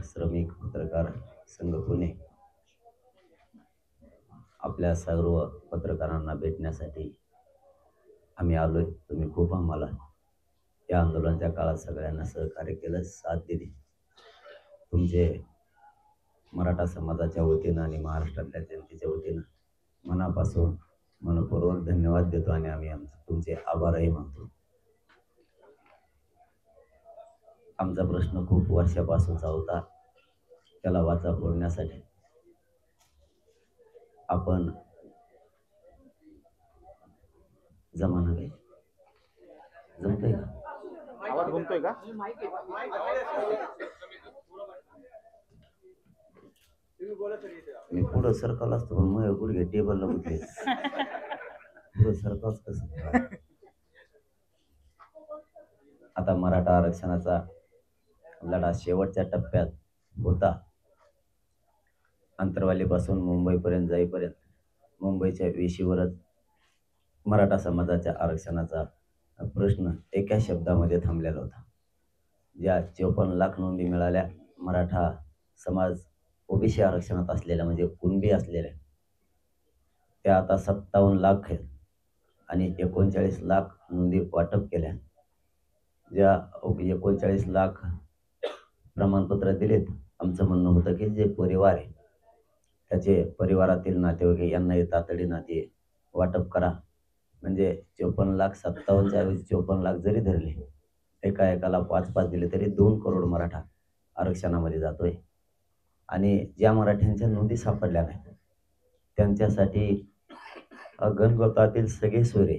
श्रमिक पत्रकार संघ पुणे आपल्या सर्व पत्रकारांना भेटण्यासाठी आम्ही आलोय। तुम्ही खूप आम्हाला या आंदोलनाच्या काळात सगळ्यांना सहकार्य केलं, साथ दिली। तुमचे मराठा समाजाच्या वतीनं आणि महाराष्ट्रातल्या जनतेच्या वतीनं मनापासून मनपूर्वक धन्यवाद देतो आणि आम्ही तुमचे आभारही मानतो। आमचा प्रश्न खूप वर्षापासूनचा होता, त्याला वाचा फोडण्यासाठी आपण जमाना काय जमतोय का? आवाज घुमतोय का? मी पुढं सरकल असतो पण मग गुडघे टेबलला गुडघे पुढं सरकलच कसं? आता मराठा आरक्षणाचा लढा शेवटच्या टप्प्यात होता। अंतरवालीपासून मुंबईपर्यंत जाईपर्यंत मुंबईच्या वेशीवरच मराठा समाजाच्या आरक्षणाचा प्रश्न एका शब्दामध्ये थांबलेला होता। ज्या 54 लाख नोंदी मिळाल्या मराठा समाज ओबीसी आरक्षणात असलेल्या म्हणजे कुणबी असलेल्या, त्या आता 57 लाख आहेत आणि 39 लाख नोंदी वाटप केल्या। ज्या 39 लाख प्रमाणपत्र दिलेत, आमचं म्हणणं होतं की जे परिवार आहे त्याचे परिवारातील नातेवाईक यांना तातडीनं ते वाटप करा। म्हणजे 54 लाख 57च्या ऐवजी 54 लाख जरी धरले, एकाला 5-5 दिले तरी 2 करोड मराठा आरक्षणामध्ये जातोय। आणि ज्या मराठ्यांच्या नोंदी सापडल्या नाहीत त्यांच्यासाठी गणगोतातील सगळे सोयरे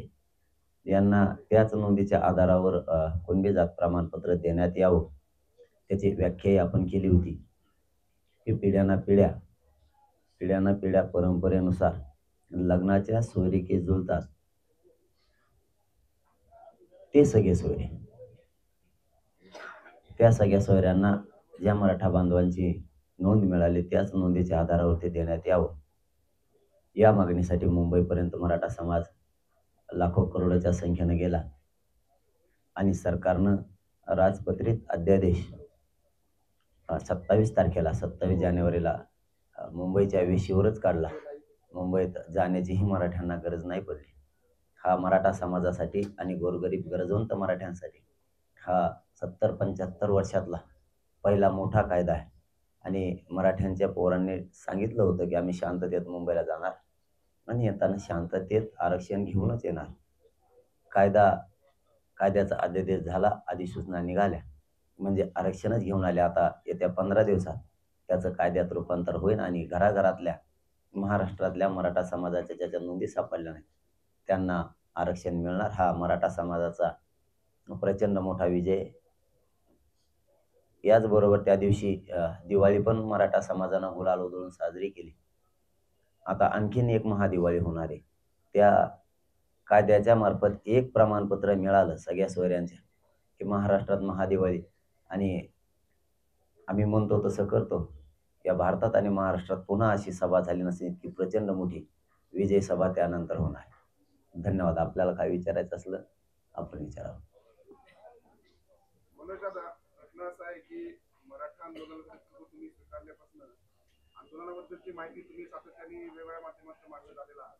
यांना त्याच नोंदीच्या आधारावर कुणबी जात प्रमाणपत्र देण्यात यावं, त्याची व्याख्याही आपण केली होती की पिढ्याना पिढ्या परंपरेनुसार लग्नाच्या सोयरिकी जुळतात ते सगळे सोयरे, त्या सगळ्या सोयऱ्यांना ज्या मराठा बांधवांची नोंद मिळाली त्याच नोंदीच्या आधारावर ते देण्यात यावं, या मागणीसाठी मुंबईपर्यंत मराठा समाज लाखो करोडच्या संख्येने गेला आणि सरकारनं राजपत्रित अध्यादेश 27 जानेवारीला मुंबईच्या वेशीवरच काढला। मुंबईत जाण्याचीही मराठ्यांना गरज नाही पडली। हा मराठा समाजासाठी आणि गोरगरीब गरजवंत मराठ्यांसाठी हा 70-75 वर्षातला पहिला मोठा कायदा आहे। आणि मराठ्यांच्या पोरांनी सांगितलं होतं की आम्ही शांततेत मुंबईला जाणार आणि येताना शांततेत आरक्षण घेऊनच येणार। कायद्याचा अध्यादेश झाला, अधिसूचना निघाल्या म्हणजे आरक्षणच घेऊन आले। आता येत्या 15 दिवसात त्याचं कायद्यात रूपांतर होईल आणि घराघरातल्या महाराष्ट्रातल्या मराठा समाजाच्या ज्याच्या नोंदी सापडल्या नाहीत त्यांना आरक्षण मिळणार। हा मराठा समाजाचा प्रचंड मोठा विजय। याचबरोबर त्या दिवशी दिवाळी पण मराठा समाजानं गुलाल उधळून साजरी केली। आता आणखीन एक महादिवाळी होणार आहे। त्या कायद्याच्या मार्फत एक प्रमाणपत्र मिळालं सगळ्या सोयऱ्यांच्या की महाराष्ट्रात महादिवाळी, आणि आम्ही म्हणतो तसं करतो। या भारतात आणि महाराष्ट्रात पुन्हा अशी सभा झाली नसेल इतकी प्रचंड मोठी विजय सभा त्यानंतर होणार। धन्यवाद। आपल्याला काय विचारायचं असलं आपण विचारावं। मराठा आंदोलन तुम्ही स्वीकारल्यापासून आंदोलनाबद्दलची माहिती तुम्ही सातत्याने वेगवेगळ्या माध्यमातून मांडत आलेला आहात,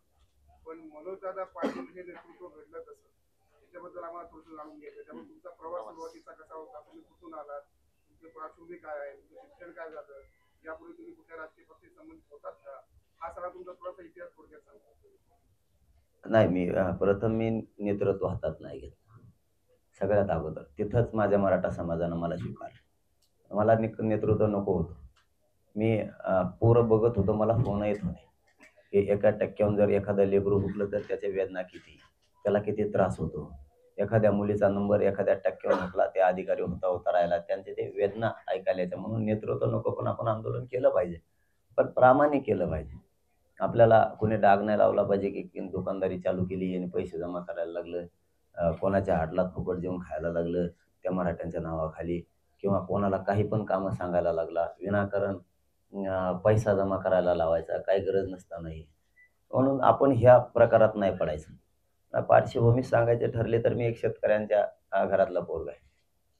पण मनोजदादा पाटील हे नेतृत्व घडलं कसं त्याच्याबद्दल आम्हाला थोडंसं जाणून घ्यायचं। त्यामुळे तुमचा प्रवास सुरुवातीचा कसा होता, तुम्ही कुठून आलात, तुमची पार्श्वभूमी काय आहे, तुमचं शिक्षण काय झालं, यापूर्वी तुम्ही कुठल्या राजकीय पक्षाशी संबंधित होतात का, हा सगळा तुमचा थोडासा इतिहास थोडक्यात सांगा। नाही, मी नेतृत्व हातात नाही घेतलं। सगळ्यात अगोदर तिथंच माझ्या मराठा समाजानं मला स्वीकारलं। मला नेतृत्व नको होतं। मी पोरं बघत होतो, मला फोन येत होते की एका टक्क्याहून जर एखादं लेकरू हुकलं तर त्याच्या वेदना किती, त्याला किती त्रास होतो। एखाद्या मुलीचा नंबर एखाद्या टक्क्यावर हुकला, त्या अधिकारी होता राहिला, त्यांचे ते वेदना ऐकायला येतं। म्हणून नेतृत्व नको, पण आपण आंदोलन केलं पाहिजे, पण प्रामाणिक केलं पाहिजे। आपल्याला कोणी डाग नाही लावला पाहिजे की दुकानदारी चालू केली आणि पैसे जमा करायला लागलं, कोणाच्या हाडलात फुकट जेवून खायला लागलं त्या मराठ्यांच्या नावाखाली, किंवा कोणाला काही पण कामं सांगायला लागला विनाकारण पैसा जमा करायला लावायचा, काही गरज नसतानाही। म्हणून आपण ह्या प्रकारात नाही पडायचं। पार्श्वभूमी सांगायचे ठरले तर मी एक शेतकऱ्यांच्या घरातला पोरगा आहे,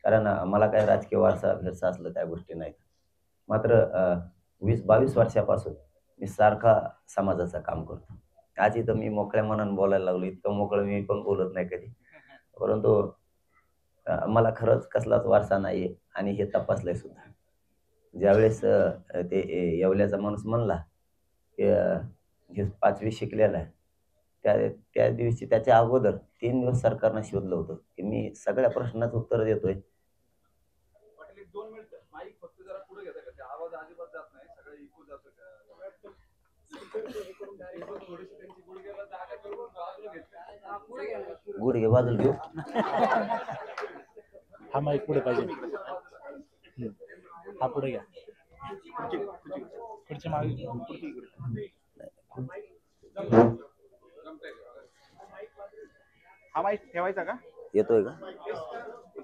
कारण मला काही राजकीय वारसा फिरसा असलं त्या गोष्टी नाहीत। मात्र 20-22 वर्षापासून मी सारखा समाजाचं काम करतो. आज इथं मी मोकळ्या मनानं बोलायला लागलो. इतकं मोकळं मी पण बोलत नाही कधी. परंतु मला खरंच कसलाच वारसा नाहीये आणि हे तपासलंय सुद्धा. ज्यावेळेस ते येवल्याचा माणूस म्हणला, की हे 5वी शिकलेला आहे. त्या त्या दिवशी त्याच्या अगोदर 3 दिवस सरकारनं शोधलं होतं, की मी सगळ्या प्रश्नाचं उत्तर देतोय. पाटील एक 2 मिनिट माईक फक्त जरा पुढे घेता का? ते आवाज अजिबात जात नाही. सगळं इको जातं का? थोडीशी त्यांची गुडघ्याला जागा करून बाजूला घेतली. हां, पुढे घ्या. गुडघे बाजूला घेऊ. हा माईक पुढे पाहिजे. हा पुढे घ्या. पुढची मागे हा माईक ठेवायचा का? येतोय का?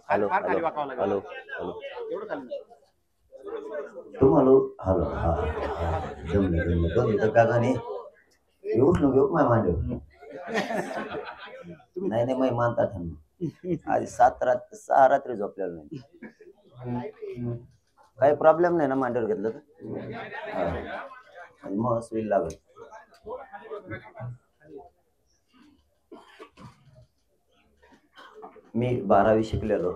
हॅलो फार खाली हॅलो वाकावं लागेल. हॅलो हॅलो एवढं खाली. तुम्हाला हॅलो हा जमलं जमलं 2 मिनिटं का गाणे येऊच नको येऊ माय मांडव नाही नाही माय मानता ठरलं आज 6 रात्री झोपलेलं नाही. काही प्रॉब्लेम नाही ना मांडीवर घेतलं तर आणि मग सुई लागत. मी 12वी शिकलेलो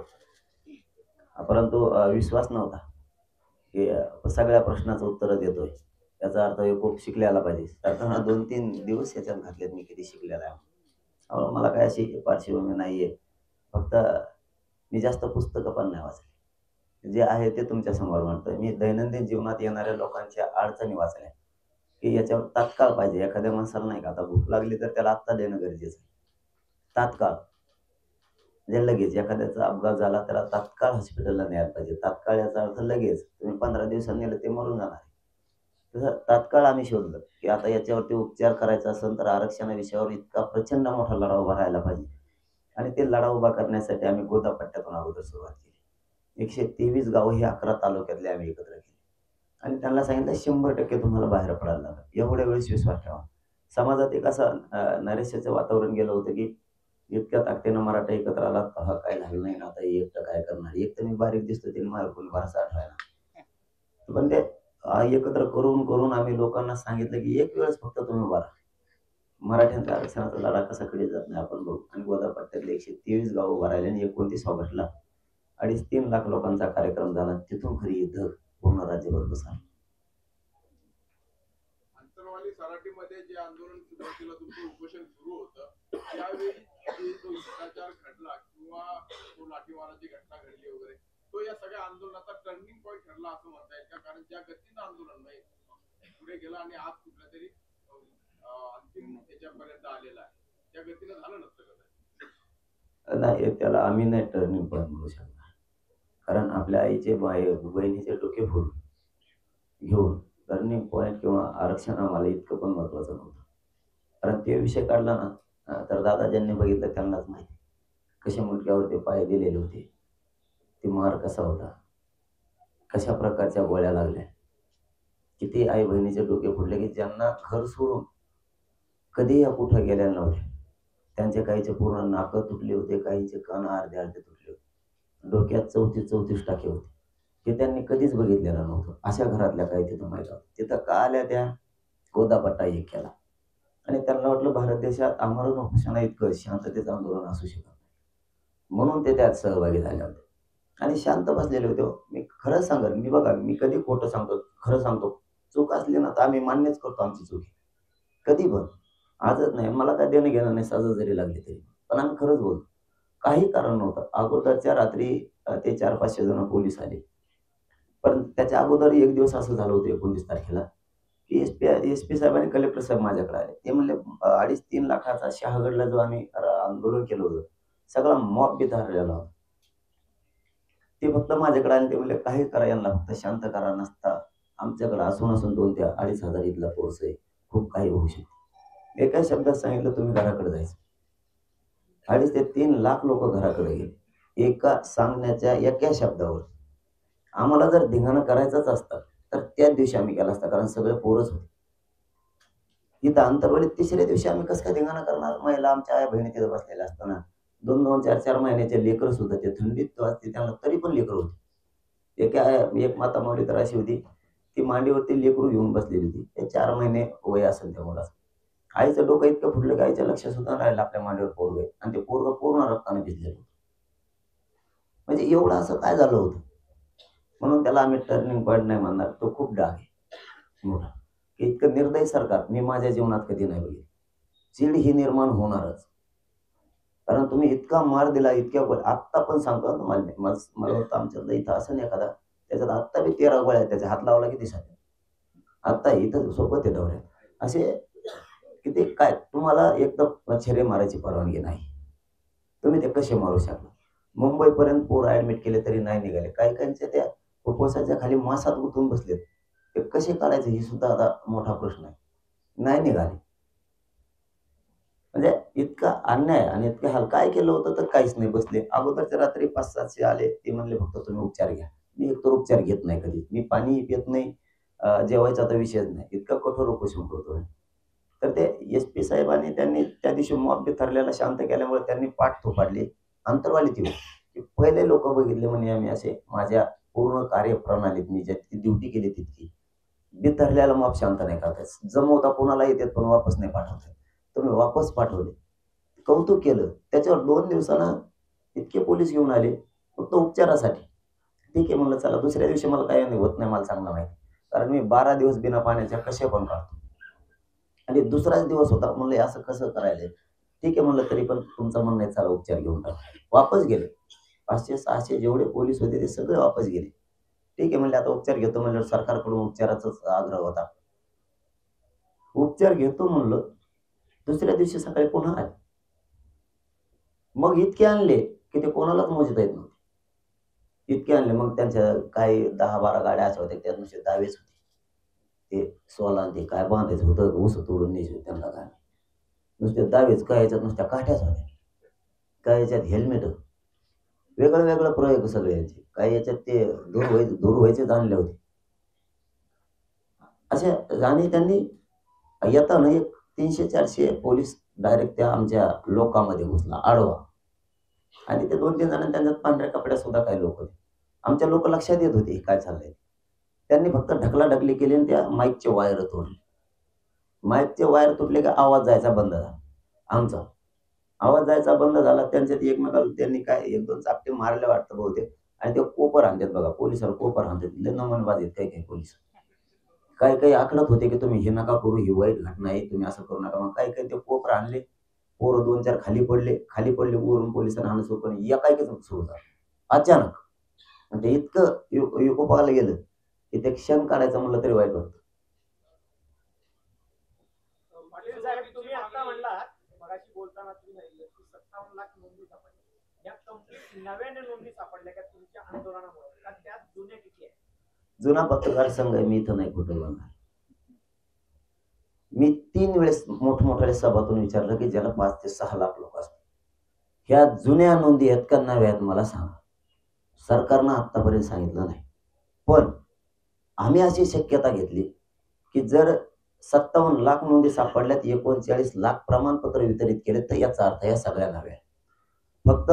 परंतु विश्वास नव्हता की सगळ्या प्रश्नाचं उत्तर देतोय. याचा अर्थ हे खूप शिकलेला पाहिजे. तर 2-3 दिवस याच्यात घातलेत मी किती शिकलेला आहे. मला काय अशी पार्श्वभूमी नाहीये. फक्त मी जास्त पुस्तकं पण नाही वाचली. जे आहे ते तुमच्या समोर म्हणतोय. मी दैनंदिन जीवनात येणाऱ्या लोकांच्या अडचणी वाचल्या, की याच्यावर तात्काळ पाहिजे. एखाद्या माणसाला नाही का आता भूक लागली तर त्याला आत्ता देणं गरजेचं आहे. तात्काळ म्हणजे लगेच एखाद्याचा अपघात झाला त्याला तात्काळ हॉस्पिटलला न्यायला पाहिजे. तात्काळ याचा अर्थ लगेच. तुम्ही 15 दिवसांनी नेलं ते मरून जाणार आहे. तसं तात्काळ आम्ही शोधलं, की आता याच्यावरती उपचार करायचा असेल तर आरक्षणा विषयावर इतका प्रचंड मोठा लढा उभा राहायला पाहिजे. आणि ते लढा उभा करण्यासाठी आम्ही गोदापट्ट्यातून अगोदर सुरुवात केली. 123 गावं ही 11 तालुक्यातले आम्ही एकत्र केली आणि त्यांना सांगितलं 100% तुम्हाला बाहेर पडायला लागेल. एवढ्या वेळेस विश्वास ठेवा. समाजात एक असं नैराश्याचं वातावरण गेलं होतं, की इतक्या ताकदीनं मराठा एकत्र आला हा काय झालं नाही ना आता हे एकटं काय करणार. एक तर मी बारीक दिसतो त्याने माझ्यावर कोणी भरसा आठवायला. पण ते एकत्र करून करून आम्ही लोकांना सांगितलं, की एक वेळेस फक्त तुम्ही उभा राहा. मराठ्यांच्या आरक्षणाचा लढा कसा कडे जात नाही आपण बघू. आणि गोदापट्ट्यातले 123 गाव उभा राहिले आणि 29 ऑगस्टला 2.5-3 लाख लोकांचा कार्यक्रम झाला. तिथून खरी युद्ध पूर्ण राज्यभर बसला. आंतरवाली सराटीमध्ये जे आंदोलन सुरुवातीला तुमचं उपोषण सुरू होतं त्यावेळी जो हिंसाचार घडला किंवा तो लाठीमाराची घटना घडली वगैरे तो या सगळ्या आंदोलनाचा टर्निंग पॉईंट ठरला असं म्हणता येईल का? कारण ज्या गतीनं आंदोलन नाही पुढे गेलं आणि आज कुठल्या तरी अंतिम याच्यापर्यंत आलेला आहे त्या गतीनं झालं नसतं का? नाही त्याला आम्ही नाही टर्निंग पॉईंट म्हणू शकणार. कारण आपल्या आईचे बहिणीचे डोके फोडून घेऊन टर्निंग पॉईंट किंवा आरक्षण आम्हाला इतकं पण महत्वाचं नव्हतं. कारण ते विषय काढला ना तर दादा ज्यांनी बघितलं त्यांनाच माहिती कशा मुंडक्यावरती पाय दिलेले होते. ती मार कसा होता, कशा प्रकारच्या गोळ्या लागल्या, किती आई बहिणीचे डोके फोडले, की ज्यांना घर सोडून कधी या कुठं गेलेल्या नव्हत्या. त्यांचे काहीचे पूर्ण नाकं तुटले होते, काहींचे कान अर्धे अर्धे तुटले होते, डोक्यात 34 टाके होते. हे त्यांनी कधीच बघितलेलं नव्हतं. अशा घरातल्या काही तिथं माहीत होतं. तिथं का आल्या त्या गोदापट्टा एक केला आणि त्यांना वाटलं भारत देशात आमरण उपोषणा इतकं शांततेचं आंदोलन असू शकत नाही. म्हणून ते त्यात सहभागी झाले होते आणि शांत बसलेले होते. मी खरं सांगेल, मी बघा मी कधी खोटं सांगतो, खरं सांगतो. चूक असली ना तर आम्ही मान्यच करतो आमची चूक आहे. कधी पण आजच नाही, मला काय देणं घेणं नाही, सजा जरी लागली तरी पण आम्ही खरंच बोलतो. काही कारण नव्हतं. अगोदरच्या रात्री ते 400-500 जण पोलीस आले. पण त्याच्या अगोदर एक दिवस असं झालं होतं 29 तारखेला की एसपी साहेब कलेक्टर साहेब माझ्याकडे आले. ते म्हणले 2.5-3 लाखाचा शहागडला जो आम्ही आंदोलन केलं होतं सगळा मॉब बिथरलेला होता. ते फक्त माझ्याकडे आले. ते म्हणले काही करा, यांना फक्त शांत करा. नसता आमच्याकडे असून 2 ते 2.5 हजार इथला फोर्स आहे, खूप काही होऊ शकते. एका शब्दात सांगितलं तुम्ही घराकडे जायचं. 2.5 ते 3 लाख लोक घराकडे गेले एका सांगण्याच्या एका शब्दावर. आम्हाला जर धिंगाणा करायचाच असता तर त्याच दिवशी आम्ही केला असता, कारण सगळे पोरच होते. इथं अंतरवलीत 3ऱ्या दिवशी आम्ही कसं काय धिंगाणा करणार. महिला आमच्या आया बहिणी तिथं बसलेल्या असताना 2-2, 4-4 महिन्याचे लेकरं सुद्धा ते थंडीत वाजते त्यांना तरी पण लेकरं होते. एक माता माऊली तर अशी होती ती मांडीवरती लेकरू घेऊन बसलेली होती. ते 4 महिने वय असेल त्या मुलाचं. आईचं डोकं इतकं फुटलं की आईच्या लक्ष सुद्धा राहिलं आपल्या मांडीवर पोरगं आहे आणि ते पोरगं पूर्ण रक्ताने भिजलेलं होतं. म्हणजे एवढं असं काय झालं होतं? म्हणून त्याला आम्ही टर्निंग पॉईंट नाही म्हणणार. तो खूप डाग आहे मोठा. की इतकं निर्दयी सरकार मी माझ्या जीवनात कधी नाही बघितलं. चीड ही निर्माण होणारच. कारण तुम्ही इतका मार दिला, इतक्या आत्ता पण सांगतो ना तुम्हाला मी. मला वाटतं आमच्यातलं इथं असं नाही एखादा, त्याच्यात आत्ता बी 13 गोळ्या आहेत. त्याच्या हात लावला की दिसत नाही. आत्ता इथं सोबत आहे डवऱ्यात. असे किती काय तुम्हाला एकदम छेरे मारायची परवानगी नाही. तुम्ही ते कसे मारू शकता? मुंबईपर्यंत पोरं ॲडमिट केले तरी नाही निघाले. काही-काहींच्या त्या फुफ्फुसाच्या खाली मासात गुंतून बसलेत. ते कसे काढायचे ही सुद्धा आता मोठा प्रश्न आहे. नाही निघाले. म्हणजे इतका अन्याय आणि इतके हाल. काय केलं होतं तर काहीच नाही. बसले. अगोदरच्या रात्री 5-700 आले. ते म्हणले फक्त तुम्ही उपचार घ्या. मी एकतर उपचार घेत नाही कधी. मी पाणीही पित नाही. जेवायचा तर विषयच नाही. इतका कठोर उपोषण करतो मी. तर ते एस-पी साहेबांनी त्यांनी त्या दिवशी मॉब बिथरल्याला शांत केल्यामुळे त्यांनी पाठ थोपाडली. अंतरवाली ती होती, की पहिले लोकं बघितले म्हणे आम्ही असे माझ्या पूर्ण कार्यप्रणालीत मी जितकी ड्युटी केली तितकी. बिथरल्याला मॉब शांत नाही करता येत. जमवता कोणाला येतात पण वापस नाही पाठवता येत. तुम्ही वापस पाठवले. कौतुक केलं. त्याच्यावर 2 दिवसानं इतके पोलीस घेऊन आले फक्त उपचारासाठी. ठीक आहे म्हणलं चला दुसऱ्या दिवशी मला काही होत नाही मला चांगलं माहिती. कारण मी 12 दिवस बिना पाण्याच्या कसे पण काढतो. आणि दुसराच दिवस होता. म्हणलं हे असं कसं करायलंय? ठीक आहे म्हणलं तरी पण तुमचं म्हणणं आहे चला उपचार घेऊन टाका. वापस गेले. 500-600 जेवढे पोलीस होते ते सगळे वापस गेले. ठीक आहे म्हणले आता उपचार घेतो म्हणल्यावर सरकारकडून उपचाराचाच आग्रह होता. उपचार घेतो म्हणलं. दुसऱ्या दिवशी सकाळी पुन्हा आले. मग इतके आणले, की ते कोणालाच मोजता येत नव्हते. इतके आणले. मग त्यांच्या काही 10-12 गाड्या अशा होत्या त्यात नुसते दावेच होते. ते 16 आणि ते काय बांधायचं होतं, ऊस तोडून न्यायचे त्यांना काय. नुसते दावेच, काय याच्यात नुसत्या काठ्याच होत्या. काय याच्यात हेल्मेट. वेगळं-वेगळं प्रयोग सगळे यांचे. काही याच्यात ते दूर व्हायचेच आणले होते. अशा आणि त्यांनी येताना एक 300-400 पोलीस डायरेक्ट त्या आमच्या लोकांमध्ये घुसला आडवा. आणि ते 2-3 जण त्यांच्यात पांढऱ्या कपड्यात सुद्धा काही लोक होते. आमच्या लोक लक्षात येत होते काय चाललंय. त्यांनी फक्त ढकलाढकली केली आणि त्या माईकचे वायर तोडले. माईकचे वायर तुटले की आवाज जायचा बंद झाला. आमचा आवाज जायचा बंद झाला. त्यांच्यात एकमेकाला त्यांनी काय 1-2 चापटे मारले वाटतं बहुतेक आणि ते कोपर हाणतात बघा. पोलिसाला कोपर हाणतात. लय नमनबाज आहेत काही-काही पोलीस. काही-काही आखडत होते की तुम्ही हे नका करू, ही वाईट घटना आहे, तुम्ही असं करू नका. मग काही-काही ते कोपर आणले. पोरं 2-4 खाली पडले. खाली पडले वरून पोलिसांना हाणत सुरू पण एकाएकीच सुरू झालं. अचानक. आणि ते इतकं विकोपाला गेलं की ते क्षण काढायचं म्हणलं तरी वाईट वाटतं. पाटील साहेब तुम्ही आता म्हणलात मगाशी बोलताना तुम्ही सांगितलं की 57 लाख नोंदी सापडल्या. या कंप्लीट नव्याने नोंदी सापडल्या का तुमच्या आंदोलनामुळे का त्यात जुन्या किती आहेत? जुना पत्रकार संघ आहे. मी इथं नाही खोटं बोलणार. मी 3 वेळेस मोठमोठ्या सभातून विचारलं की ज्याला 5 ते 6 लाख लोक असतात. ह्या जुन्या नोंदी आहेत का नव्या आहेत मला सांगा. सरकारनं आत्तापर्यंत सांगितलं नाही. पण आम्ही अशी शक्यता घेतली की जर 57 लाख नोंदी सापडल्यात 39 लाख प्रमाणपत्र वितरित केले तर याचा अर्थ या सगळ्या नव्या. फक्त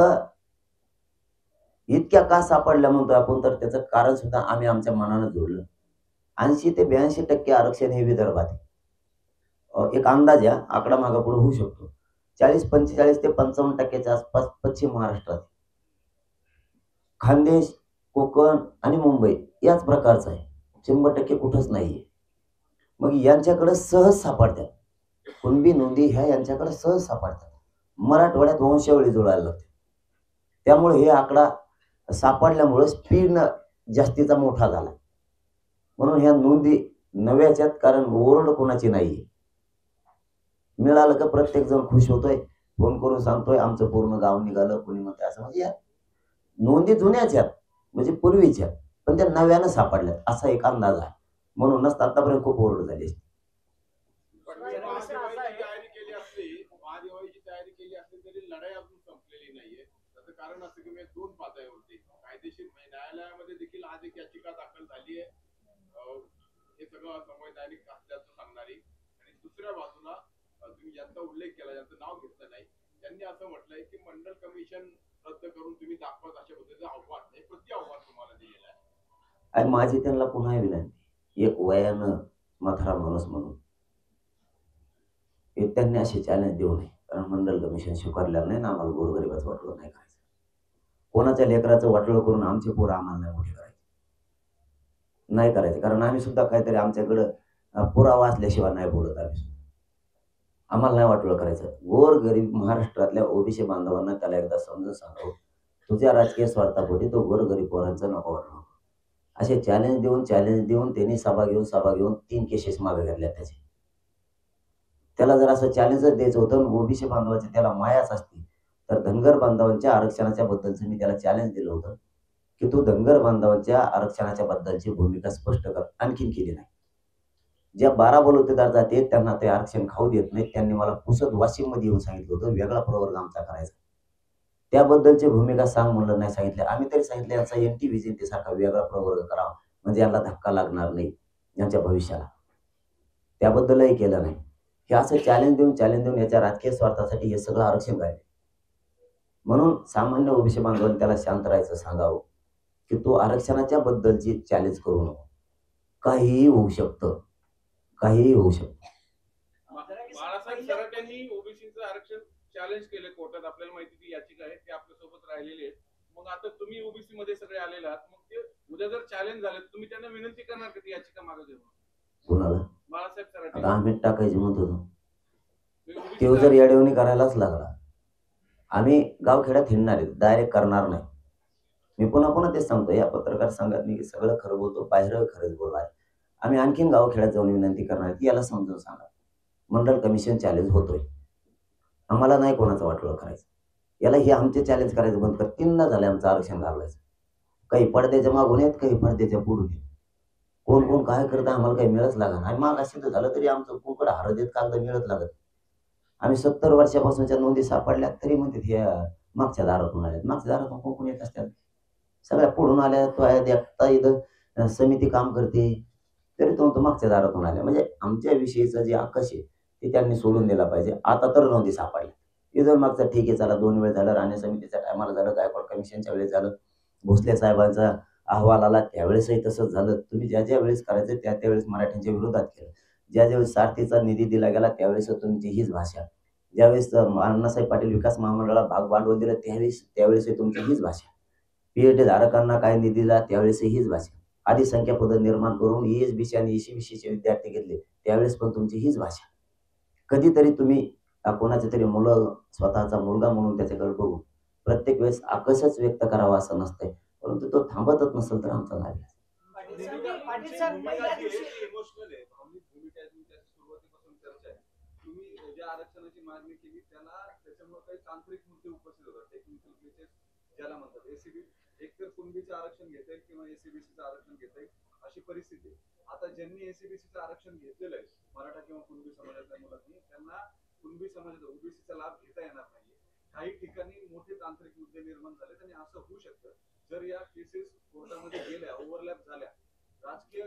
इतक्या का सापडल्या म्हणतोय आपण तर त्याचं कारण सुद्धा आम्ही आमच्या मनानं जोडलं. 80 ते 82% आरक्षण हे विदर्भात आहे. एक अंदाज या आकडा मागापुढे होऊ शकतो. 40-45 ते 55% आसपास पश्चिम महाराष्ट्रात. खानदेश, कोकण आणि मुंबई याच प्रकारचं आहे. 100% कुठंच नाहीये. मग यांच्याकडे सहज सापडतात. कुणबी नोंदी ह्या यांच्याकडे सहज सापडतात. मराठवाड्यात वंशावळी जुळायला लागते. त्यामुळे हे आकडा सापडल्यामुळे स्पीडनं जास्तीचा मोठा झाला. म्हणून ह्या नोंदी नव्याच्यात कारण ओरड कोणाची नाहीये. मिळालं का प्रत्येक जण खुश होतोय. फोन करून सांगतोय आमचं पूर्ण गाव निघालं. कोणी म्हणतंय असं म्हणजे या नोंदी जुन्याच आहेत म्हणजे पूर्वीच्या पण त्या नव्यानं सापडल्यात असा एक अंदाज आहे. म्हणूनच आतापर्यंत खूप ओरड झाली. तयारी केली असली महादिवाळीची तयारी केली असली तरी लढाई अजून संपलेली नाहीये. त्याचं कारण असं की मी 2 पातळ्यावरती कायदेशीर न्यायालयामध्ये देखील आज एक याचिका दाखल झाली आहे. हे सगळं असंवैधानिक असल्याचं सांगणारी आणि दुसऱ्या बाजूला तुम्ही ज्यांचा उल्लेख केला ज्यांचं नाव घेतलं नाही त्यांनी असं म्हटलंय की मंडल कमिशन रद्द करून तुम्ही दाखवत अशा पद्धतीचं आव्हान हे प्रति आव्हान तुम्हाला दिलेलं आहे. आणि माझी त्यांना पुन्हा विनंती एक वयानं म्हातारा माणूस म्हणून हे त्यांनी असे चॅलेंज देऊ नये. कारण मंडल कमिशन स्वीकारलेलं नाही ना आम्हाला गोरगरिबाचं वाटलं नाही करायचं. कोणाच्या लेकराचं वाटलं करून आमचे पोरं आम्हाला नाही मोठे करायचे. नाही करायचे. कारण आम्ही सुद्धा काहीतरी आमच्याकडं पुरावा असल्याशिवाय नाही बोलत आम्ही सुद्धा. आम्हाला नाही वाटलं करायचं. गोरगरीब महाराष्ट्रातल्या ओबीसी बांधवांना त्याला एकदा समजून सांगावं. तुझ्या राजकीय स्वार्थापोटी तो गोरगरीब पोरांचं नको वाटलं. असे चॅलेंज देऊन त्यांनी सभा घेऊन 3 केसेस मागे घेतल्या त्याचे. त्याला जर असं चॅलेंजच द्यायचं होतं ओबीसी बांधवाची त्याला मायाच असती तर धनगर बांधवांच्या आरक्षणाच्या बद्दलचं मी त्याला चॅलेंज दिलं होतं की तू धनगर बांधवांच्या आरक्षणाच्या बद्दलची भूमिका स्पष्ट कर. आणखीन केली नाही. ज्या 12 बलुतेदार जाते त्यांना ते आरक्षण खाऊ देत नाहीत. त्यांनी मला पुसद वाशिममध्ये येऊन सांगितलं होतं वेगळा प्रवर्ग आमचा करायचा. त्याबद्दलची भूमिका सांग म्हणलं नाही सांगितलं. आम्ही तरी सांगितलं यांचा एनटी विजेंतीसारखा वेगळा प्रवर्ग करावा म्हणजे यांना धक्का लागणार नाही यांच्या भविष्याला. त्याबद्दलही केलं नाही. हे असं चॅलेंज देऊन याच्या राजकीय स्वार्थासाठी हे सगळं आरक्षण काढले. म्हणून सामान्य ओबीसी बांधवांनी त्याला शांत राहायचं सांगावं की तू आरक्षणाच्या बद्दलची चॅलेंज करू नको. काहीही होऊ शकतं. बाळासाहेब थोरात यांनी ओबीसीचं आरक्षण चॅलेंज केले कोर्टात. आपल्याला माहिती ती याचिका आहे ती आपल्यासोबत राहिलेली आहे. मग आता तुम्ही ओबीसी मध्ये सगळे आलेले आहात. मग ते उद्या जर चॅलेंज झालं तर तुम्ही त्यांना विनंती करणार का ती याचिका मागे घेऊन? कोणाला? बाळासाहेब थोरात. आता आम्ही टाकायची म्हणत होतो. तो जर येडवणी करायलाच लागला आम्ही गावखेड्यात हिंडणार आहे. डायरेक्ट करणार नाही. मी पुन्हा तेच सांगतो या पत्रकार संघात मी सगळं खरं बोलतो. बाहेर खरंच बोलणार. आम्ही आणखीन गावखेड्यात जाऊन विनंती करणार की याला समजून सांगा मंडल कमिशन चॅलेंज होतोय. आम्हाला नाही कोणाचं वाटलं करायचं. याला हे आमचे चॅलेंज करायचं बंद कर. 3दा झालं आमचं आरक्षण घालवायचं. काही पडद्याच्या मागून आहेत काही पडद्याच्या पुढून आहेत. कोण काय करतं आम्हाला काही मिळत लागत. आणि माग सिद्ध झालं तरी आमचं कुकडं हरत येत कागद मिळत लागत. आम्ही 70 वर्षापासूनच्या नोंदी सापडल्या तरी म्हणते हे मागच्या दारातून आल्यात. मागच्या दारातून कोण येत असतात. सगळ्या पुढून आल्या. तो एकटा इथं समिती काम करते तरी तो मागच्या दारातून आल्या. म्हणजे आमच्या विषयीचं जे आकश आहे ते त्यांनी सोडून दिला पाहिजे. आता तर नोंदी सापडल्या. इथं मागचा ठीक आहे चला 2 वेळ झालं. राणे समितीच्या टायमाला झालं. गायकवाड कमिशनच्या वेळेस झालं. भोसले साहेबांचा अहवाल आला त्यावेळेसही तसंच झालं. तुम्ही ज्या वेळेस करायचं त्या वेळेस मराठ्यांच्या विरोधात केलं. ज्यावेळेस सारथीचा निधी दिला गेला त्यावेळेस तुमची हीच भाषा. ज्यावेळेस अण्णासाहेब पाटील विकास महामंडळाला भाग भांडवल दिलं त्यावेळेस तुमची हीच भाषा. पीएचडी धारकांना काय निधी दिला त्यावेळेस हीच भाषा. आधी संख्या पद निर्माण करून ESBC आणि ECBCचे विद्यार्थी घेतले त्यावेळेस पण तुमची हीच भाषा. कधीतरी तुम्ही कोणाचे तरी मुलं स्वतःचा मुलगा म्हणून त्याच्याकडे बघून प्रत्येक वेळेस आकर्षच व्यक्त करावा असं नसतंय. परंतु तो थांबतच नसेल तर आमचा नाही. पाटील साहेब पहिल्या दिवशी इमोशनल आहे. भावनिक भूमिका आहे. तुमच्या सुरुवातीपासून चर्चा आहे. तुम्ही ज्या आरक्षणाची मागणी केली त्याच्यामुळे काही तांत्रिक मुद्दे उपस्थित होतात. टेक्निकल ग्लिचेस ज्याला म्हणतात. एसीबी एकतर कुणबीचं आरक्षण घेता येईल किंवा एसीबीसीचं आरक्षण घेता येईल अशी परिस्थिती आहे. आता ज्यांनी एसीबीसीचं आरक्षण घेतलेलं आहे मराठा किंवा कुणबी समाजातल्या मुलांनी त्यांना कुणबी समाजाचा ओबीसीचा लाभ घेता येणार नाहीये. काही ठिकाणी मोठे तांत्रिक मुद्दे निर्माण झाले आणि असं होऊ शकतं जर या केसेस कोर्टामध्ये गेल्या ओव्हरलॅप झाल्या राजकीय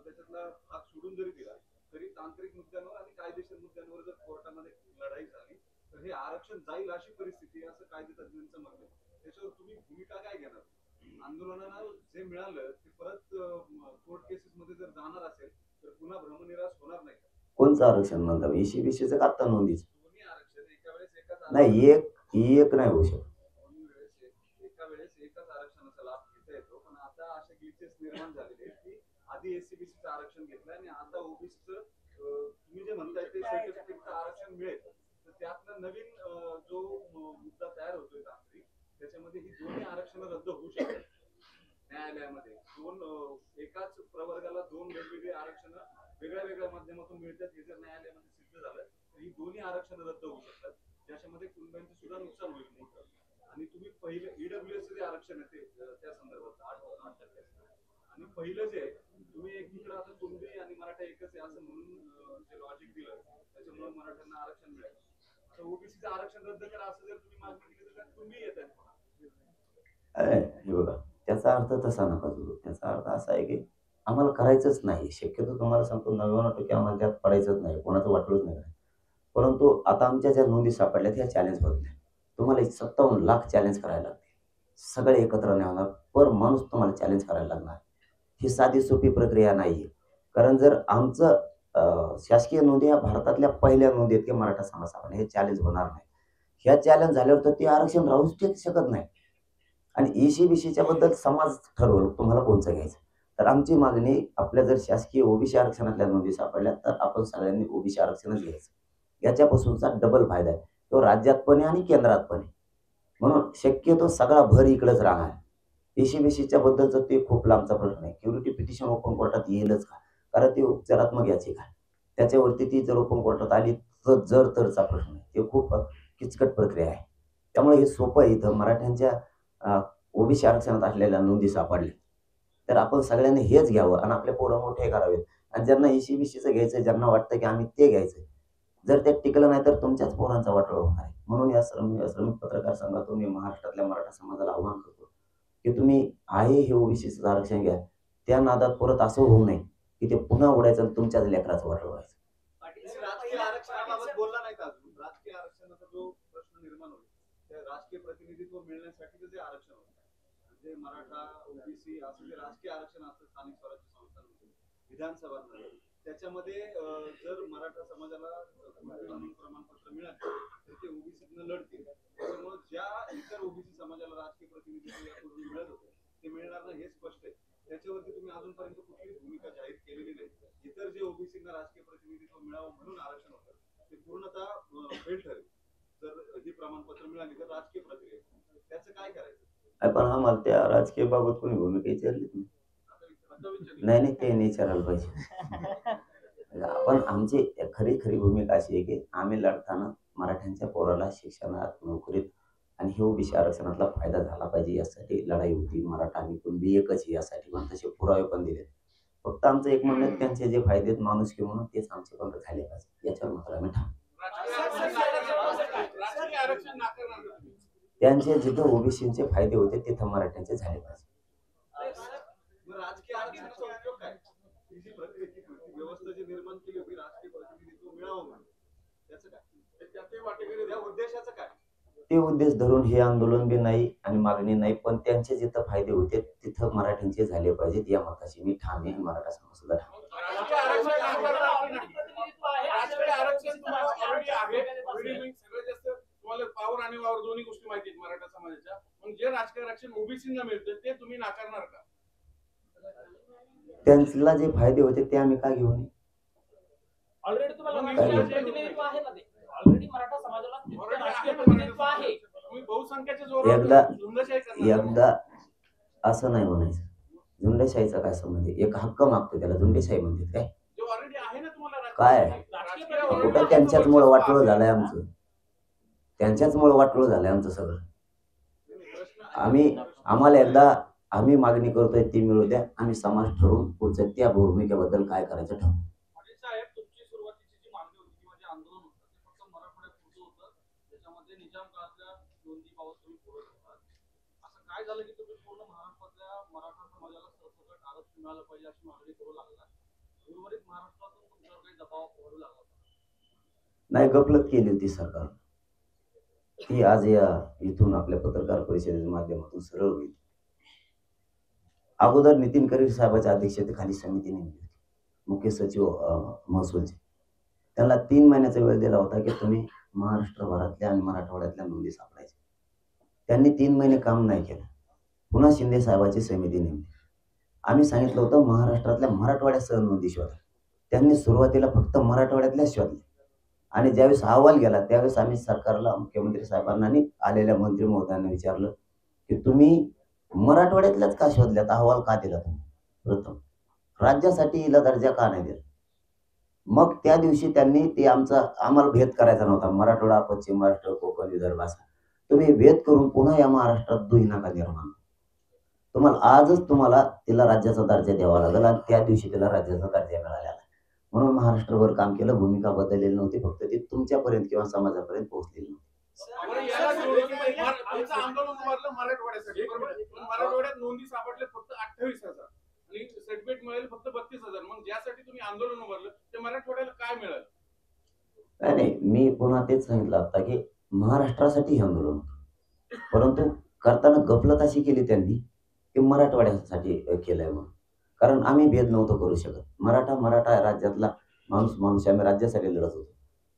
त्याच्यातला भाग सोडून जरी दिला तरी तांत्रिक मुद्द्यांवर आणि कायदेशीर मुद्द्यांवर जर कोर्टामध्ये लढाई झाली तर हे आरक्षण जाईल अशी परिस्थिती असं कायदेतज्ञांचं म्हणणं आहे. त्याच्यावर तुम्ही भूमिका काय घेणार? आंदोलनाला जे मिळालं ते परत कोर्ट केसेस मध्ये जर जाणार असेल तर पुन्हा भ्रमनिराश होणार नाही का? कोणचं आरक्षण म्हणता? ECBCचं का आता नोंदीचं? दोन्ही आरक्षण एका वेळेस एकाच नाही एक नाही होऊ शकत. एका वेळेस एकाच आरक्षणाचा लाभ घेता येतो. पण आता असे ग्लिचेस निर्माण झालेले आहेत की आधी एसीबीसीचं आरक्षण घेतलं आणि आता ओबीसीचं तुम्ही जे म्हणताय ते सर्टिफिकेटचं आरक्षण मिळेल तर त्यातला नवीन जो मुद्दा तयार होतोय तांत्रिक त्याच्यामध्ये ही दोन्ही आरक्षण रद्द होऊ शकतात. न्यायालयामध्ये एकाच प्रवर्गाला 2 वेगवेगळी आरक्षण वेगळ्या माध्यमातून मिळतात. हे जर न्यायालयामध्ये सिद्ध झालं तर ही दोन्ही आरक्षण रद्द होऊ शकतात. ज्याच्यामध्ये कुटुंबांचं सुद्धा नुकसान होईल मोठं. आणि तुम्ही पहिलं ईडब्ल्यूएस जे आरक्षण आहे ते त्या संदर्भात 8% आणि पहिलं जे तुम्ही एकीकडे आता कुणबी आणि मराठा एकच आहे असं म्हणून जे लॉजिक दिलं त्याच्यामुळे मराठ्यांना आरक्षण मिळालं. आता ओबीसीचं आरक्षण रद्द करा असं जर तुम्ही मागणी केली तर कुणबी येत आहेत. हे बघा त्याचा अर्थ तसा नका जोडू. त्याचा अर्थ असा आहे की आम्हाला करायचंच नाही. शक्यतो तुम्हाला सांगतो 99% आम्हाला त्यात पडायचंच नाही. कोणाचं वाटलंच नाही. परंतु आता आमच्या ज्या नोंदी सापडल्या त्या चॅलेंज होत नाही. तुम्हाला 57 लाख चॅलेंज करायला लागते. सगळे एकत्र नाही होणार. पर माणूस तुम्हाला चॅलेंज करायला लागणार. ही साधी सोपी प्रक्रिया नाही आहे. कारण जर आमचं शासकीय नोंदी ह्या भारतातल्या पहिल्या नोंदी आहेत की मराठा समाज सापडला, हे चॅलेंज होणार नाही. ह्या चॅलेंज झाल्यावर तर ते आरक्षण राहूच शकत नाही. आणि ईसीबीसीच्या बद्दल समाज ठरवलं तुम्हाला कोणचं घ्यायचं. तर आमची मागणी, आपल्या जर शासकीय ओबीसी आरक्षणातल्या नोंदी सापडल्या तर आपण सगळ्यांनी ओबीसी आरक्षणच घ्यायचं. याच्यापासूनचा डबल फायदा आहे, तो राज्यात पण आहे आणि केंद्रात पण आहे. म्हणून शक्यतो सगळा भर इकडेच राहणार. ईसीबीसीच्या बद्दलचं ते खूप लांबचा प्रश्न आहे. क्युरिटी पिटिशन ओपन कोर्टात येईलच का? कारण ती उपचारात्मक याचिका आहे. त्याच्यावरती ती जर ओपन कोर्टात आली तर जर तरचा प्रश्न आहे. ते खूप किचकट प्रक्रिया आहे. त्यामुळे हे सोपं आहे. इथं मराठ्यांच्या ओबीसी आरक्षणात असलेल्या नोंदी सापडल्या तर आपण सगळ्यांनी हेच घ्यावं आणि आपले पोरं मोठे करावेत. आणि ज्यांना ईसीबीसीचं घ्यायचं, ज्यांना वाटतं की आम्ही ते घ्यायचं, जर ते टिकलं नाही तर तुमच्याच पोरांचा वाटोळा होणार आहे. म्हणून या श्रमिक पत्रकार संघातून मी महाराष्ट्रातल्या मराठा समाजाला आव्हान करतो की तुम्ही आहे हे ओबीसीचं आरक्षण घ्या. त्या नादात परत असं होऊ नये की ते पुन्हा उडायचं आणि तुमच्याच लेकराचं वाटोळं व्हायचं. राजकीय आरक्षणाबाबत बोलला नाही का अजून? राजकीय आरक्षणाचा जो प्रश्न निर्माण होईल, त्या राजकीय प्रतिनिधित्व मिळण्यासाठी जे आरक्षण होतं, जे मराठा ओबीसी असं जे राजकीय आरक्षण असतं स्थानिक स्वराज्य संस्थांमध्ये, विधानसभांमध्ये, त्याच्यामध्ये जर मराठा समाजाला प्रमाणपत्र मिळालं तर ते ओबीसीतनं लढतील. त्याच्यामुळे ज्या इतर ओबीसी समाजाला राजकीय प्रतिनिधित्व यापूर्वी मिळत होतं ते मिळणार नाही हे स्पष्ट आहे. त्याच्यावरती तुम्ही अजूनपर्यंत कुठलीच भूमिका जाहीर केलेली नाही. इतर जे ओबीसींना राजकीय प्रतिनिधित्व मिळावं म्हणून आरक्षण होतं ते पूर्णतः फेल ठरेल जर ही प्रमाणपत्र मिळाली तर राजकीय प्रक्रिया. त्याचं काय करायचं? पण आम्हाला त्या राजकीय बाबत कोणी भूमिका विचारलीच नाही. नाही, ते नाही विचारायला पाहिजे. आपण आमची खरी भूमिका अशी आहे की आम्ही लढताना मराठ्यांच्या पोराला शिक्षणात, नोकरीत आणि हे ओबीसी आरक्षणातला फायदा झाला पाहिजे यासाठी लढाई होती. मराठा आणि कुणबी एकच यासाठी पण तसे पुरावे पण दिलेत. फक्त आमचं एक म्हणणं आहे, त्यांचे जे फायदे आहेत माणुसकी म्हणून तेच आमचे पण झाले पाहिजे. याच्यावर मात्र आम्ही ठाम. त्यांचे जिथं ओबीसीचे फायदे होते तिथं मराठ्यांचे झाले पाहिजे. राजकीय आरक्षणाचा उपयोग काय? ही जी व्यवस्था जी निर्माण केली होती राजकीय प्रतिनिधित्व मिळावं म्हणून, त्याचं काय? त्याचे वाटेकरी त्या उद्देशाचं काय? ते उद्देश धरून हे आंदोलन बी नाही आणि मागणी नाही, पण त्यांचे जिथं फायदे होते तिथं मराठ्यांचे झाले पाहिजेत या मताशी मी ठाम आहे. मराठा समाज सुद्धा ठाम. पावर आणि वावर दोन्ही गोष्टी माहिती आहेत मराठा समाजाच्या, पण जे राजकीय आरक्षण ओबीसींना मिळतं ते तुम्ही नाकारणार का? त्यांना जे फायदे होते ते आम्ही का घेऊ नये? ऑलरेडी तुम्हाला राजकीय प्रतिनिधित्व आहे ना, ते ऑलरेडी मराठा समाजाला राजकीय प्रतिनिधित्व आहे. तुम्ही बहुसंख्याच्या जोरावर एकदा असं नाही म्हणायचं. झुंडशाहीचा काय संबंध आहे? एक हक्क मागतो त्याला झुंडशाही म्हणतात काय? जो ऑलरेडी आहे ना तुम्हाला काय कुठं त्यांच्याचमुळे वाटोळं झालंय आमचं. त्यांच्याचमुळे वाटोळं झालंय आमचं सगळं. आम्हाला एकदा आम्ही मागणी करतोय ती मिळू द्या. आम्ही समाज ठरवून पुढच्या त्या भूमिकेबद्दल काय करायचं ठरवू. साहेब, तुमची सुरुवातीची जी मागणी होती किंवा जे आंदोलन होतं ते फक्त मराठवाड्यात पुरतं होतं. त्याच्यामध्ये निजाम काळातल्या नोंदीबाबत तुम्ही बोलत होता. असं काय झालं की तुम्ही पूर्ण महाराष्ट्रातल्या मराठा समाजाला सरसकट आरक्षण मिळालं पाहिजे अशी मागणी करू लागला? उर्वरित महाराष्ट्रातून तुमच्यावर काही दबाव वाढू लागला? नाही, गफलत केली होती सरकार. ती आज या इथून आपल्या पत्रकार परिषदेच्या माध्यमातून सरळ होईल. अगोदर नितीन करीर साहेबांच्या अध्यक्षतेखाली समिती नेमली होती, मुख्य सचिव महसूलचे. त्यांना 3 महिन्याचा वेळ दिला होता की तुम्ही महाराष्ट्रभरातल्या आणि मराठवाड्यातल्या नोंदी सापडायच्या. त्यांनी 3 महिने काम नाही केलं. पुन्हा शिंदे साहेबांची समिती नेमली. आम्ही सांगितलं होतं महाराष्ट्रातल्या मराठवाड्यासह नोंदी शोधा. त्यांनी सुरुवातीला फक्त मराठवाड्यातल्या शोधल्या आणि ज्यावेळेस अहवाल गेला त्यावेळेस आम्ही सरकारला, मुख्यमंत्री साहेबांना आणि आलेल्या मंत्री महोदयांना विचारलं की तुम्ही मराठवाड्यातल्याच का शोधल्यात, अहवाल का दिला तुम्ही? प्रथम राज्यासाठी हिला दर्जा का नाही दिला? मग त्या दिवशी त्यांनी ते आम्हाला भेद करायचा नव्हता. मराठवाडा, पश्चिम महाराष्ट्र, कोकण, विदर्भ असा तुम्ही भेद करून पुन्हा या महाराष्ट्रात दुहीनाका निर्माण. आजच तुम्हाला तिला राज्याचा दर्जा द्यावा लागेल आणि त्या दिवशी तिला राज्याचा दर्जा मिळाला. म्हणून महाराष्ट्रभर काम केलं. भूमिका बदललेली नव्हती, फक्त ती तुमच्यापर्यंत किंवा समाजापर्यंत पोहोचलेली नव्हती. आंदोलन मारलं मराठवाड्यासाठी, मराठवाड्यात नोंदी सापडले फक्त 28,000 आणि सर्टिफिकेट मिळाले फक्त 32,000. मग ज्यासाठी तुम्ही आंदोलन उभारलं ते मराठवाड्याला काय मिळालं? नाही, मी पुन्हा तेच सांगितलं आता की महाराष्ट्रासाठी हे आंदोलन होतं, परंतु करताना गफलत अशी केली त्यांनी की मराठवाड्यासाठी केलंय म्हणून. कारण आम्ही भेद नव्हतो करू शकत. मराठा राज्यातला माणूस आम्ही राज्यासाठी लढत होतो.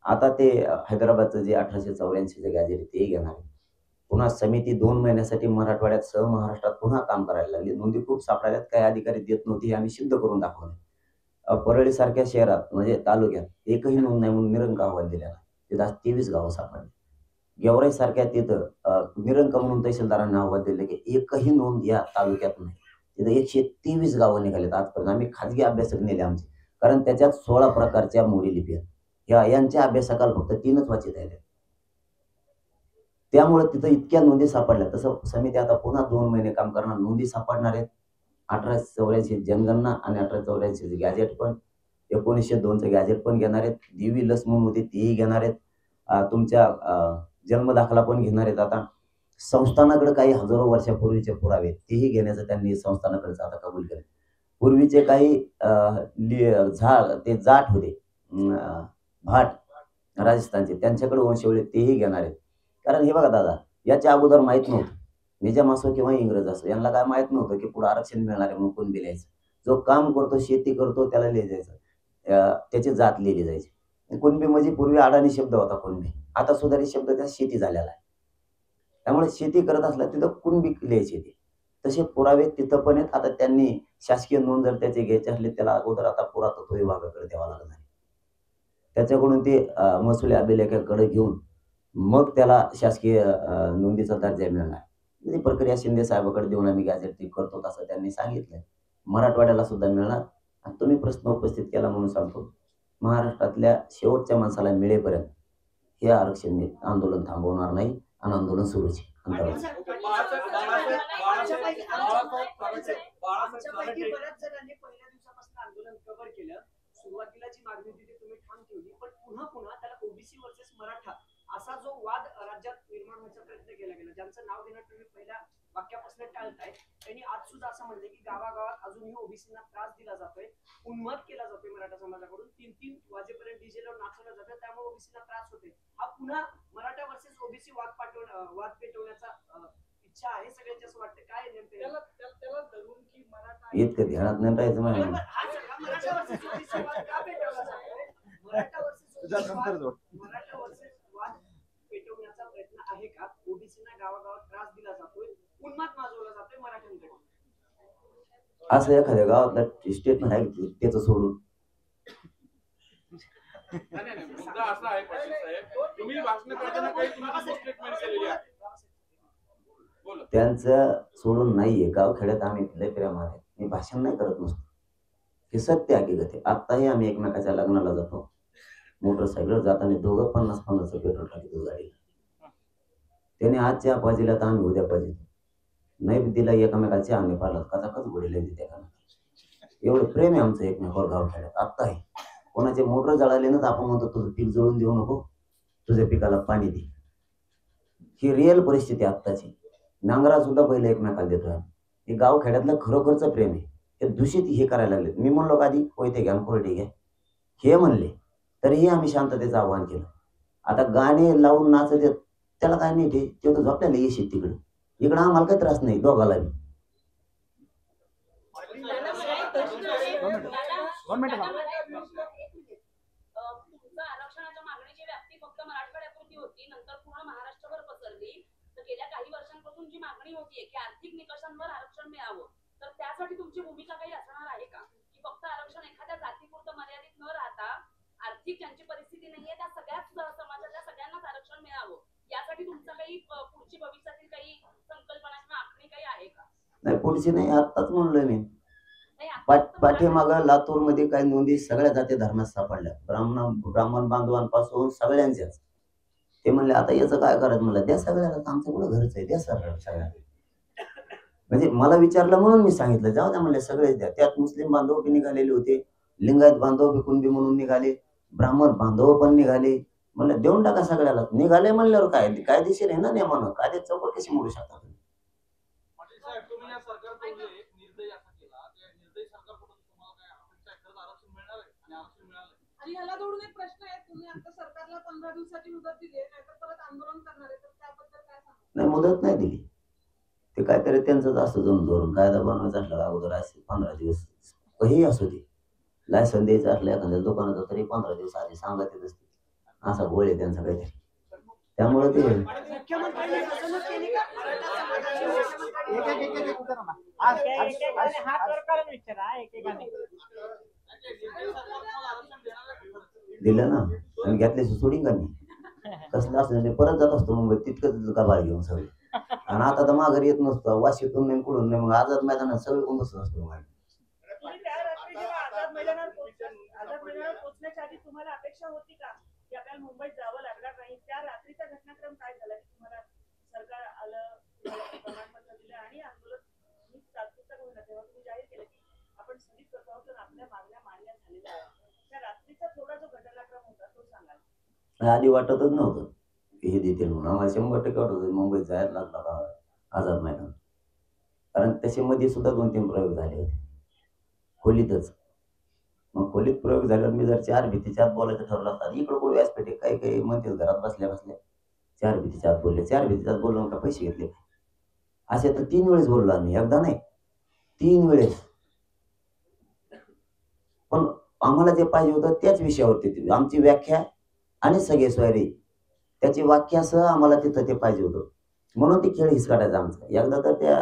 आता ते हैदराबादचं जे 1884 गॅजेट तेही घेणार आहे. पुन्हा समिती 2 महिन्यासाठी मराठवाड्यात महाराष्ट्रात पुन्हा काम करायला लागली. नोंदी खूप सापडायल्यात. काही अधिकारी देत नव्हते हे आम्ही सिद्ध करून दाखवलं. परळीसारख्या शहरात म्हणजे तालुक्यात एकही नोंद नाही म्हणून निरंक अहवाल दिलेला. तिथं आज 23 गावं सापडली. गेवराईसारख्या तिथं निरंक म्हणून तहसीलदारांना अहवाल दिले की एकही नोंद या तालुक्यात नाही. तिथं 123 गावं निघालेत आजपर्यंत. आम्ही खाजगी अभ्यासक नेले आमचे. कारण त्याच्यात 16 प्रकारच्या मोडी लिपी आहेत. यांच्या अभ्यासकाला फक्त 3च वाचित आहेत. त्यामुळे तिथं इतक्या नोंदी सापडल्या. तसं समिती आता पुन्हा 2 महिने काम करणार. नोंदी सापडणार आहेत. 1884 जनगणना आणि 1884 गॅजेट पण 1902चं गॅजेट पण घेणार आहेत. देवी लस म्हणून होती तीही घेणार आहेत. तुमच्या जन्मदाखला पण घेणार आहेत. आता संस्थानाकडे काही हजारो वर्षापूर्वीचे पुरावे तेही घेण्याचं त्यांनी संस्थानाकडचं आता कबूल केलं. पूर्वीचे काही ते जाट होते भाट राजस्थानचे, त्यांच्याकडे वंशावळी तेही घेणार आहेत. कारण हे बघा दादा, याच्या अगोदर माहीत नव्हतं. निजाम असो किंवा इंग्रज असो, यांना काय माहीत नव्हतं की पुढे आरक्षण मिळणार आहे म्हणून कुणबी लिहायचं. जो काम करतो, शेती करतो त्याला लिहायचं. त्याची जात लिहिली जायची. कुणबी म्हणजे पूर्वी अडाणी शब्द होता कुणबी. आता सुधारित शब्द त्या शेती झालेला आहे. त्यामुळे शेती करत असला तिथं कुणबी लिहायची ती. तसे पुरावे तिथं पण आहेत. आता त्यांनी शासकीय नोंद जर त्याचे घ्यायचे असले त्याला अगोदर आता पुरातत्व विभागाकडे द्यावा लागणार आहे. त्याच्याकडून ते महसुली अभिलेखाकडे घेऊन मग त्याला शासकीय नोंदीचा दर्जा मिळणार. ही प्रक्रिया शिंदे साहेबाकडे देऊन आम्ही गॅजेट करतो असं त्यांनी सांगितलं. मराठवाड्याला सुद्धा मिळणार. आणि तुम्ही प्रश्न उपस्थित केला म्हणून सांगतो, महाराष्ट्रातल्या शेवटच्या माणसाला मिळेपर्यंत हे आरक्षण आंदोलन थांबवणार नाही आणि आंदोलन सुरूच आहे. आमच्यापैकी बऱ्याच जणांनी पहिल्या दिवसापासून आंदोलन कव्हर केलं. सुरुवातीला जी मागणी होती ती तुम्ही ठाम ठेवली, पण पुन्हा त्याला ओबीसी वर्सेस मराठा असा जो वाद राज्यात निर्माण होण्याचा प्रयत्न केला गेला, ज्यांचं नाव घेणं तुम्ही पहिल्या वाक्यापासून टाळताय, त्यांनी आज सुद्धा असं म्हणले की गावागावात अजूनही ओबीसींना त्रास दिला जातोय, उन्माद केला जातोय मराठा समाजाकडून. 3-3 वाजेपर्यंत डीजेला नाचवलं जातं, त्यामुळे ओबीसींना त्रास होते. हा पुन्हा मराठा वर्सेस ओबीसी वाद पेटवण्याचा इच्छा आहे सगळ्यांची असं वाटतं. काय नेमकं त्याला धरून की मराठा इतकं ध्यानात नाही राहायचं म्हणजे मराठा वर्सेस ओबीसी वाद का पेटवला जातोय? मराठा वर्सेस वाद पेटवण्याचा प्रयत्न आहे का? ओबीसींना गावागावात त्रास दिला जातोय, उन्माद माजवला जातोय मराठ्यांकडे. असं एखाद्या गावातला स्टेटमेंट आहे त्याचं सोडून मुद्दा असा आहे पाटील साहेब, तुम्ही भाषण करताना काही तुम्ही स्टेटमेंट केलेली आहे. त्यांचं सोडून नाहीये. गावखेड्यात आम्ही लय प्रेम आहे. मी भाषण नाही करत नसतो. हे सत्य हकीकत आहे. आत्ताही आम्ही एकमेकाच्या लग्नाला जातो. मोटरसायकल जाताना दोघं 50-50 पेट्रोल टाकतो गाडीला. त्याने आज चहा पाहिजेला तर आम्ही उद्या पाहिजे. नाही दिला एकमेकाला चहा नाही पाहिला कचाकच गोडीला देते एकामेकाला. एवढं प्रेम आहे आमचं एकमेकावर गावखेड्यात. आत्ताही कोणाचे मोटर जळाले ना तर आपण म्हणतो तुझं पीक जळून देऊ नको, तुझ्या पिकाला पाणी दे. ही रिअल परिस्थिती आत्ताची. नांगरा सुद्धा पहिले एकमेकाला देतोय. हे गावखेड्यातलं खरोखरचं प्रेम आहे. हे दूषित हे करायला लागले. मी म्हणलो आधी होय ते घ्या कोरडे घ्या हे म्हणले, तरीही आम्ही शांततेचं आव्हान केलं. आता गाणे लावून नाचत येत त्याला काय नाही, ते तर झोपल्याला येशील तिकडं. इकडं आम्हाला काही त्रास नाही दोघाला बी. आरक्षणाच्या मागणीची व्याप्ती फक्त मराठवाड्यापुरती होती, नंतर पूर्ण महाराष्ट्रभर पसरली. तर गेल्या काही वर्षांपासून जी मागणी होतीये की आर्थिक निकषांवर आरक्षण मिळावं, तर त्यासाठी तुमची भूमिका काही असणार आहे का? की फक्त आरक्षण एखाद्या जातीपुरतं मर्यादित न राहता आर्थिक ज्यांची परिस्थिती नाहीये त्या सगळ्याच समाजातल्या सगळ्यांनाच आरक्षण मिळावं, यासाठी तुमचा काही पुढची भविष्यातील काही संकल्पना किंवा आखणी काही आहे का? नाही पुढची नाही, आत्ताच म्हणलोय मी. पाठीमागं लातूर मध्ये काही नोंदी सगळ्या जाती धर्मात सापडल्या. ब्राह्मण बांधवांपासून सगळ्यांच्याच. ते म्हणले आता याचं काय करायचं? म्हणलं द्या सगळ्याला, आमचं कुठं घरच आहे, द्या सगळ्या. म्हणजे मला विचारलं म्हणून मी सांगितलं जाऊ द्या म्हणले सगळेच द्या. त्यात मुस्लिम बांधव बी निघालेले होते, लिंगायत बांधव बी कुणबी म्हणून निघाले, ब्राह्मण बांधव पण निघाले. म्हणलं देऊन टाका सगळ्याला. निघाले म्हणल्यावर काय कायदेशीर आहे ना नियमानं. कायदे चौकट कशी मोडू शकता तुम्ही? पाटील साहेब, तुम्ही या सरकारचा निर्णय असा केला, त्या निर्णय सरकारकडून तुम्हाला काय अपेक्षा आहे? खरंच आरक्षण मिळणार आहे आणि आरक्षण मिळालं? आणि ह्याला जोडून एक प्रश्न आहे, तुम्ही आता सरकारला 15 दिवसाची मुदत दिली आहे, नाहीतर परत आंदोलन करणार आहे, तर त्याबद्दल काय सांगा? नाही मुदत नाही दिली. ते काहीतरी त्यांचंच असतं जणू धोरण. कायदा बनवायचा असला अगोदर असे 15 दिवस कधीही असू दे. लायसन द्यायचं असलं एखाद्या दुकानाचं तरी 15 दिवस आधी सांगत येत असते. असा गोळ आहे त्यांचा काहीतरी. त्यामुळे ते मुख्यमंत्र्यांनी फसवणूक केली का मराठा समाजाची? दिलं ना आणि घेतल्याशी सोडीन का मी. कसलं असं मी परत जात असतो मुंबईत तितकंच गबाळ घेऊन सगळे. आणि आता तर माघारी येत नसतो. वाशीतून नाही कुठून नाही. मग आझाद मैदानात सगळे कोण बसत असतो मग. तुम्ही त्या रात्री जेव्हा आझाद मैदानावर पोहोचण्याच्या आधी तुम्हाला अपेक्षा होती का की आपल्याला मुंबईत जावं लागणार नाही? त्या रात्रीचा घटनाक्रम काय झाला की तुम्हाला सरकार आलं, तुम्हाला प्रमाणपत्र दिलं आणि आंदोलन तात्पुरता होईना तेव्हा तुम्ही जाहीर केलं की आपण स्थगित करतो आहोत आणि आपल्या मागण्या मान्य झालेल्या आहेत. त्या रात्रीचा थोडा जो घटनाक्रम होता तो सांगाल? आधी वाटतच नव्हतं की हे देतील म्हणून. आम्हाला 100% वाटत होतं मुंबईत जायला लागला का आझाद मैदान. कारण त्याच्यामध्ये सुद्धा 2-3 प्रयोग झाले होते खोलीतच. मग खोलीत प्रयोग झाल्यावर मी जर 4 भिंतीच्या आत बोलायचं ठरवलं असतं. इकडं कोण व्यासपीठ आहे, काही काही म्हणतील घरात बसल्या बसल्या 4 भिंतीच्या आत बोलले. 4 भिंतीच्या आत बोललो का पैसे घेतले. असे तर 3 वेळेस बोललो आम्ही, एकदा नाही 3 वेळेस. पण आम्हाला जे पाहिजे होतं त्याच विषयावरती आमची व्याख्या आणि सगळे स्वारी त्याची वाक्यासह आम्हाला तिथं ते पाहिजे होतं. म्हणून ते खेळ हिसकाटायचा आमचा. एकदा तर त्या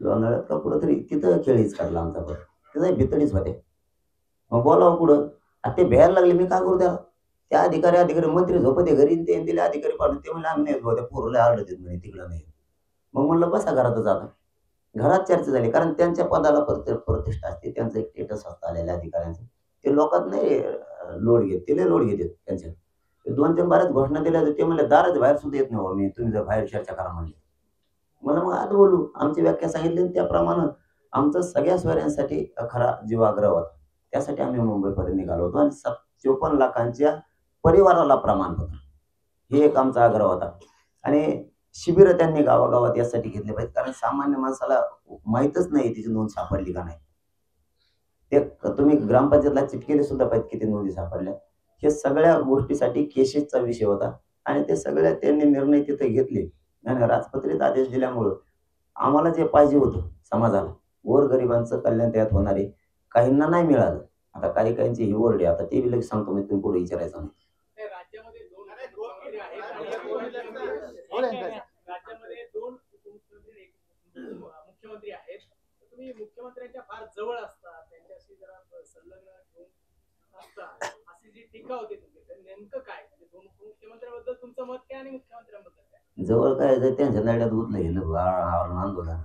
लोणावळ्यात का कुठं तरी तिथं खेळ हिसकाटला आमचा. पण तिथं भितडीच होते. मग बोलावं कुठं आता ते भ्यायला लागले. मी काय करू त्याला. त्या अधिकारी मंत्री झोपते घरी ते दिले अधिकारी पाठवून ते म्हणजे आम्ही नाही त्या पोरला आरडत म्हणे तिकडं नाही. मग म्हणलं बसा घरातच आता. घरात चर्चा झाली कारण त्यांच्या पदाला प्रतिष्ठा असते. त्यांचं एक स्टेटस असतं आलेल्या अधिकाऱ्यांचं. ते लोकात नाही लोड घेत. ते लय लोड घेतात त्यांच्या. 2-3 बऱ्याच घोषणा दिल्या ते म्हणले दाराच्या बाहेर सुद्धा येत नाही मी तुम्ही जर बाहेर चर्चा करा म्हणले. मला मग आज बोलू आमची व्याख्या सांगितली त्याप्रमाणे आमचा सगळ्या स्वाऱ्यांसाठी खरा जीवाग्रह होता. त्यासाठी आम्ही मुंबईपर्यंत निघालो होतो आणि 54 लाखांच्या परिवाराला प्रमाणपत्र हे एक आमचा आग्रह होता. आणि शिबिरं त्यांनी गावागावात यासाठी घेतले पाहिजे कारण सामान्य माणसाला माहीतच नाही तिची नोंद सापडली का नाही. ते तुम्ही ग्रामपंचायतला चिटकेले सुद्धा पाहिजे किती नोंदी सापडल्या. हे सगळ्या गोष्टीसाठी केसेसचा विषय होता आणि ते सगळ्या त्यांनी निर्णय तिथे घेतले आणि राजपत्रित आदेश दिल्यामुळं आम्हाला जे पाहिजे होतं समाजाला गोरगरिबांचं कल्याण त्यात होणार आहे. काहींना नाही मिळालं. आता काहींची ही ओरडी आता ते बी लगेच सांगतो मी तुम्ही पुढे विचारायचं नाही. राज्यामध्ये 2 मुख्यमंत्री आहेत राज्यामध्ये 2 मुख्यमंत्री आहेत. तुम्ही मुख्यमंत्र्यांच्या फार जवळ असता त्यांच्याशी जरा संलग्न घेऊन असता अशी जी टीका होती तुमची नेमकं काय म्हणजे 2 मुख्यमंत्र्यांबद्दल तुमचं मत काय आणि मुख्यमंत्र्यांबद्दल काय? जवळ काय त्यांच्या नड्यात गुतलं गेलं आंदोलन.